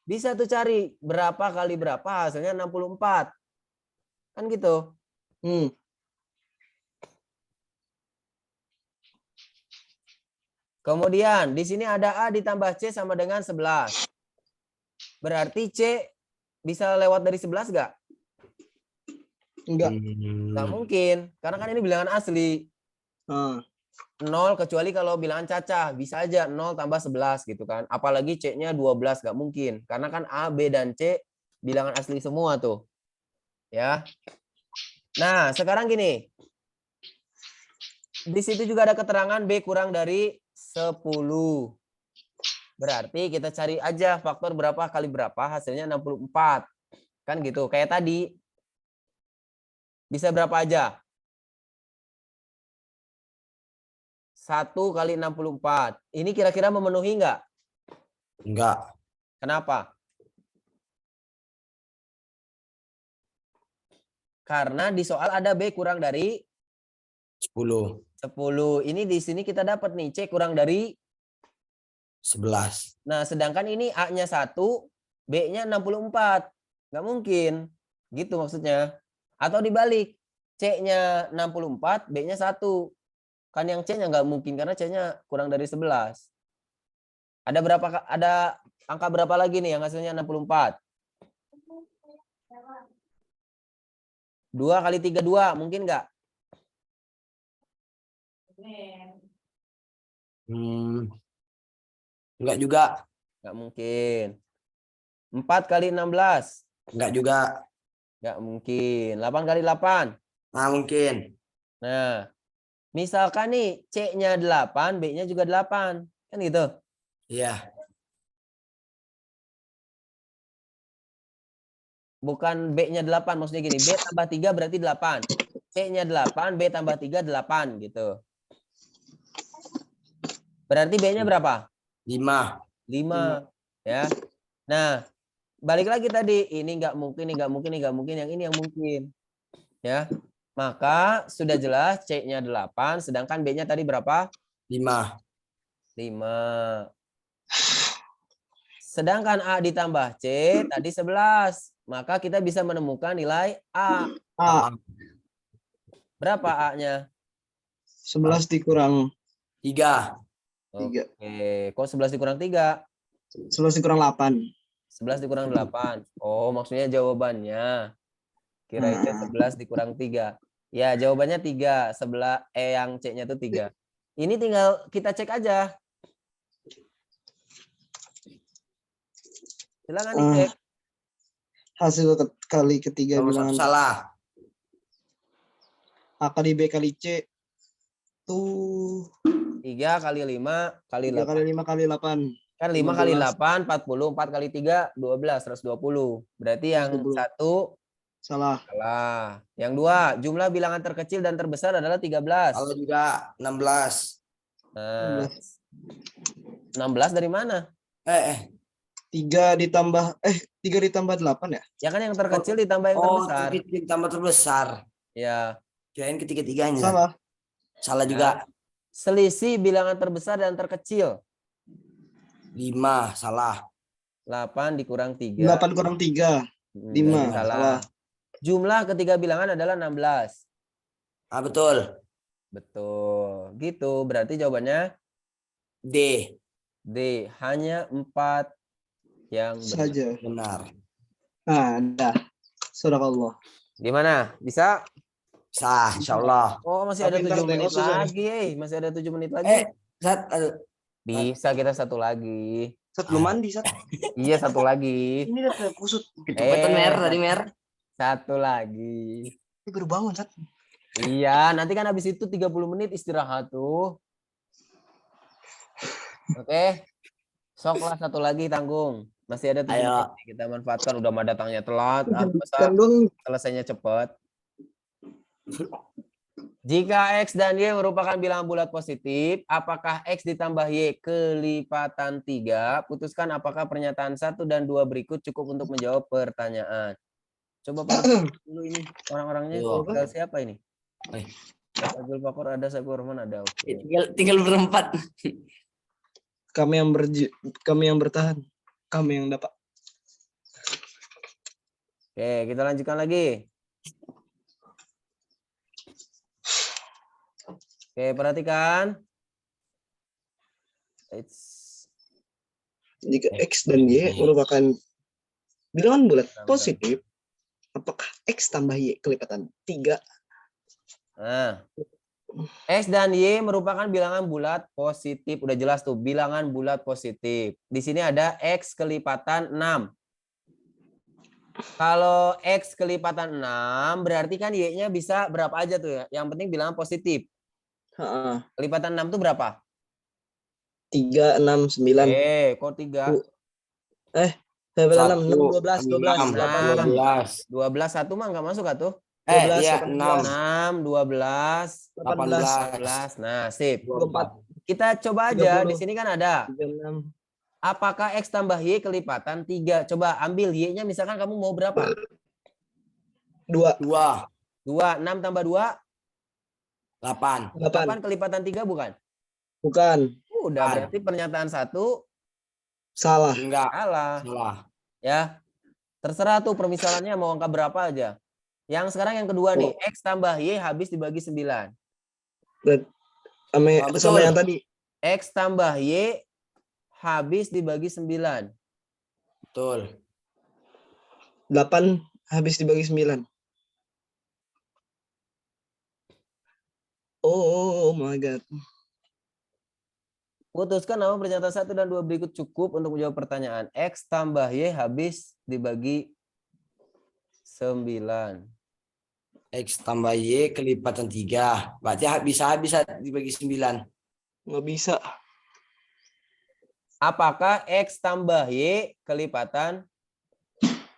Bisa tuh cari berapa kali berapa, hasilnya 64. Kan gitu. Hmm. Kemudian di sini ada A ditambah C sama dengan 11. Berarti C bisa lewat dari 11 nggak? Enggak. Nggak mungkin. Karena kan ini bilangan asli. Ah, 0 kecuali kalau bilangan cacah. Bisa aja 0 tambah 11 gitu kan. Apalagi C-nya 12 nggak mungkin. Karena kan A, B, dan C bilangan asli semua tuh. Ya. Nah, sekarang gini. Di situ juga ada keterangan B kurang dari 10. Berarti kita cari aja faktor berapa kali berapa, hasilnya 64. Kan gitu, kayak tadi. Bisa berapa aja? 1 kali 64. Ini kira-kira memenuhi nggak? Enggak. Kenapa? Karena di soal ada B kurang dari 10. 10. Ini di sini kita dapat nih C kurang dari. 11. Nah, sedangkan ini A-nya 1, B-nya 64. Nggak mungkin. Gitu maksudnya. Atau dibalik. C-nya 64, B-nya 1. Kan yang C-nya nggak mungkin karena C-nya kurang dari 11. Ada angka berapa lagi nih yang hasilnya 64? 2 kali 3, 2. Mungkin nggak? Enggak juga. Nggak mungkin. 4 kali 16. Enggak juga. Nggak mungkin. 8 kali 8. Nah, mungkin. Nah, misalkan nih C-nya 8, B-nya juga 8. Kan gitu. Iya. Bukan B-nya 8, maksudnya gini. B tambah 3 berarti 8. C-nya 8, B tambah 3, 8 gitu. Berarti B-nya berapa? 5. 5. Ya. Nah, balik lagi tadi. Ini nggak mungkin, ini nggak mungkin, ini nggak mungkin. Yang ini yang mungkin. Ya. Maka sudah jelas C-nya 8, sedangkan B-nya tadi berapa? 5. 5. Sedangkan A ditambah C tadi 11. Maka kita bisa menemukan nilai A. A. Berapa A-nya? 11 dikurang 3. 3. Oke. Kok 11 dikurang 3? 11 dikurang 8. 11 dikurang 8. Oh, maksudnya jawabannya. Kirain 11 dikurang 3. Ya, jawabannya 3. Yang C-nya itu 3. Ini tinggal kita cek aja. Silakan dicek. Hasil kali ketiga Nomor bilangan 1 salah. A kali B kali C tuh 3 kali 5 kali 3 kali 8. 5 kali 8. Kan 5 kali 8, 40. 4 kali 3, 12, 120. Berarti yang 120. satu Salah. salah. Yang dua, jumlah bilangan terkecil dan terbesar adalah 13. Salah juga. 16. Nah, 16 dari mana? 3 ditambah 8 ya? Ya kan yang terkecil ditambah yang Oh, terbesar. terkecil tambah terbesar. Ya. Kirain ketiga-tiganya. Salah. Salah juga. Selisih bilangan terbesar dan terkecil. 5, salah. 8 dikurang 3. 8 kurang 3. 5. Salah. Salah. Jumlah ketiga bilangan adalah 16. Ah, betul. Betul. Gitu. Berarti jawabannya D. D. Hanya 4 yang benar. Saja. Benar. Nah, dah. Sadaqallah. Gimana? Bisa? Sah, insya Allah. Oh, masih ada Tapi 7 ntar menit tengok susah nih. lagi. Masih ada 7 menit lagi. Bisa kita satu lagi. Sat belum mandi, Sat. Iya, satu lagi. Ini udah kusut. Kecepatan mer tadi mer. Satu lagi. Ini baru bangun, Sat. Iya, nanti kan habis itu 30 menit istirahat tuh. Oke. Soklah satu lagi tanggung. Masih ada 7 Ayo. menit. Kita manfaatkan. Udah mah datangnya telat. Masa Kan dong. selesainya cepat. Jika X dan Y merupakan bilangan bulat positif, apakah X ditambah Y kelipatan 3? Putuskan apakah pernyataan 1 dan 2 berikut cukup untuk menjawab pertanyaan. Coba Pak dulu ini orang-orangnya Yo. tinggal siapa ini? Eh. Abdul Pakor ada, Saiful Rahman ada. Oke. Tinggal berempat. Kami yang bertahan. Kami yang dapat. Oke, kita lanjutkan lagi. Oke, perhatikan. Jika X dan Y merupakan bilangan bulat Bentar. positif, apakah X tambah Y kelipatan 3? Nah, X dan Y merupakan bilangan bulat positif. Udah jelas tuh, bilangan bulat positif. Di sini ada X kelipatan 6. Kalau X kelipatan 6, berarti kan Y-nya bisa berapa aja tuh ya. Yang penting bilangan positif. Heeh. Kelipatan 6 tuh berapa? 3, 6, 9. Kok 3? Saya bilang 6, 12, 12, 12. 12 1 mah nggak masuk atuh. 12, Iya, 18. 6, 12, 18. 14. Nah, sip. 24, Kita coba aja. 30. Di sini kan ada. 36. Apakah X tambah Y kelipatan 3? Coba ambil Y-nya misalkan kamu mau berapa? 2, 2. 2. 6 tambah 2? 8. 8 kelipatan 3 bukan? Bukan. Udah, Bukan. berarti pernyataan 1 Salah. Enggak. salah. Salah. Ya. Terserah tuh permisalannya mau angka berapa aja. Yang sekarang yang kedua nih. X tambah Y habis dibagi 9. Sama betul. yang tadi. X tambah Y habis dibagi 9. Betul. 8 habis dibagi 9. Oh my God. Putuskan nama pernyataan 1 dan 2 berikut cukup untuk menjawab pertanyaan. X tambah Y habis dibagi 9. X tambah Y kelipatan 3. Berarti bisa dibagi 9. Nggak bisa. Apakah X tambah Y kelipatan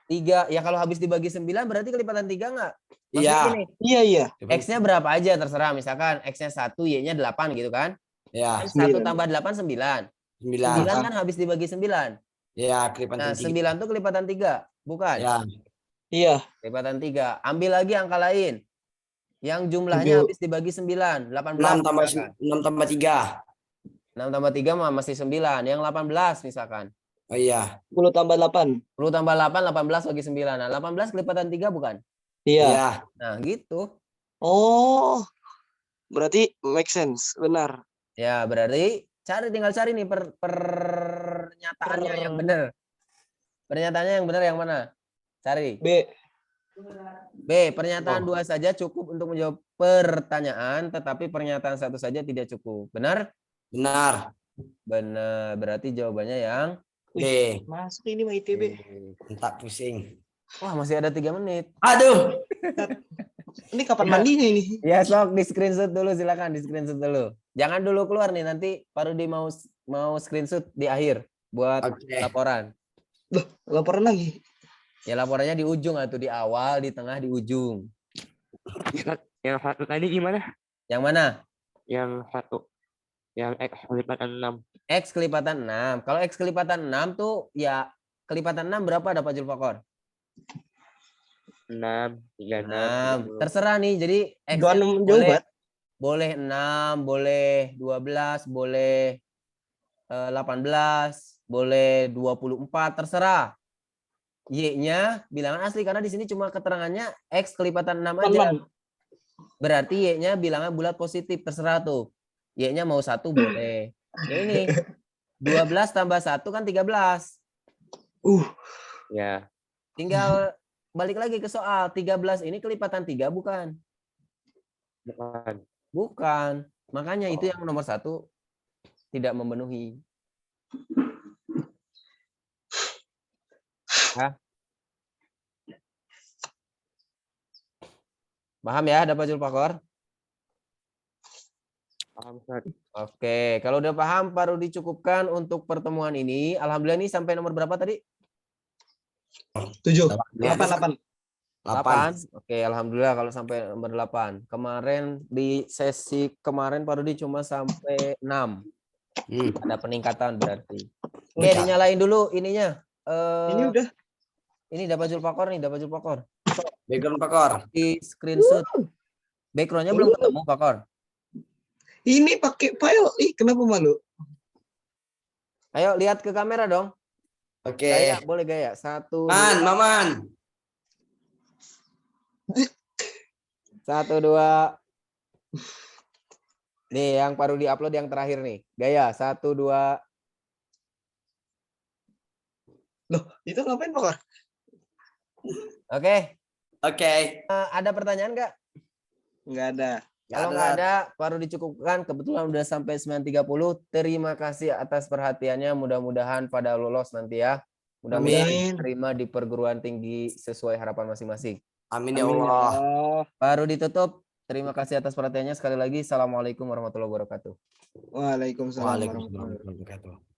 3? Ya kalau habis dibagi 9 berarti kelipatan 3 nggak? Maksudnya Iya. gini, Iya. X-nya berapa aja terserah. Misalkan X-nya 1, Y-nya 8 gitu kan. Ya, Kan 1 9. tambah 8, 9. 9. 9 kan habis dibagi 9. Ya, Nah, kelipatan 3. 9 tuh kelipatan 3. Bukan? Ya, Iya. Kelipatan 3. Ambil lagi angka lain. Yang jumlahnya 7. habis dibagi 9. 18. 6 tambah misalkan. 6 tambah 3. 6 tambah 3 mah masih 9. Yang 18 misalkan. Oh iya. 10 tambah 8. 10 tambah 8, 18 bagi 9. Nah, 18 kelipatan 3 bukan? Iya. Iya. Nah, gitu. Oh. Berarti make sense. Benar. Ya, berarti tinggal cari nih pernyataannya yang benar. Pernyataannya yang benar yang mana? Cari. B. B, pernyataan 2 saja cukup untuk menjawab pertanyaan, tetapi pernyataan 1 saja tidak cukup. Benar? Benar. Benar. Berarti jawabannya yang B. Masuk ini mah ITB. Entak pusing. Wah, masih ada 3 menit. Aduh. Ini kapan mandinya ini? Ya, sok di screenshot dulu, silakan di screenshot dulu. Jangan dulu keluar nih, nanti Parudi mau screenshot di akhir buat Oke. laporan. Loh, laporan lagi. Ya laporannya di ujung atau di awal, di tengah, di ujung. Yang satu tadi gimana? Yang mana? Yang satu. Yang X kelipatan 6. X kelipatan 6. Kalau X kelipatan 6 tuh ya kelipatan 6 berapa dapat Julfakor? 6, 36, 6. Terserah nih. Jadi X 26 jauh boleh banget. boleh 6, boleh 12, boleh 18, boleh 24, terserah. Y-nya bilangan asli karena di sini cuma keterangannya X kelipatan 6 aja. Berarti Y-nya bilangan bulat positif, terserah tuh. Y-nya mau 1 boleh. Ya ini 12 tambah 1 kan 13. Ya, Tinggal balik lagi ke soal. 13 ini kelipatan 3 bukan? bukan. Bukan. Makanya itu yang nomor 1 tidak memenuhi. Hah? Paham ya, dapat Julfakor? Paham, Ustaz. Oke, kalau udah paham baru dicukupkan untuk pertemuan ini. Alhamdulillah ini sampai nomor berapa tadi? 7. 8. 8. Oke, alhamdulillah kalau sampai nomor 8. Kemarin di sesi kemarin Pak Rudi cuma sampai 6. Ada peningkatan berarti. Oke, Udah. dinyalain dulu ininya. Ini udah. Ini dapat Julfakor nih, dapat Julfakor. Background Pakor. Di screenshot. Backgroundnya belum ketemu Pakor. Ini pakai file. Ih, kenapa malu? Ayo lihat ke kamera dong. Oke. Gaya, boleh gaya. 1, Maman. 1, 2. Nih yang baru diupload yang terakhir nih. Gaya 1, 2. Loh, itu ngapain Pak? Oke. Oke. Ada pertanyaan nggak? Nggak ada. Kalau nggak ada, baru dicukupkan. Kebetulan udah sampai 9.30. Terima kasih atas perhatiannya. Mudah-mudahan pada lolos nanti ya. Mudah-mudahan Amin. terima di perguruan tinggi sesuai harapan masing-masing. Amin ya Amin ya Allah. Allah. Baru ditutup. Terima kasih atas perhatiannya sekali lagi. Assalamualaikum warahmatullahi wabarakatuh. Waalaikumsalam warahmatullahi Waalaikumsalam warahmatullahi wabarakatuh.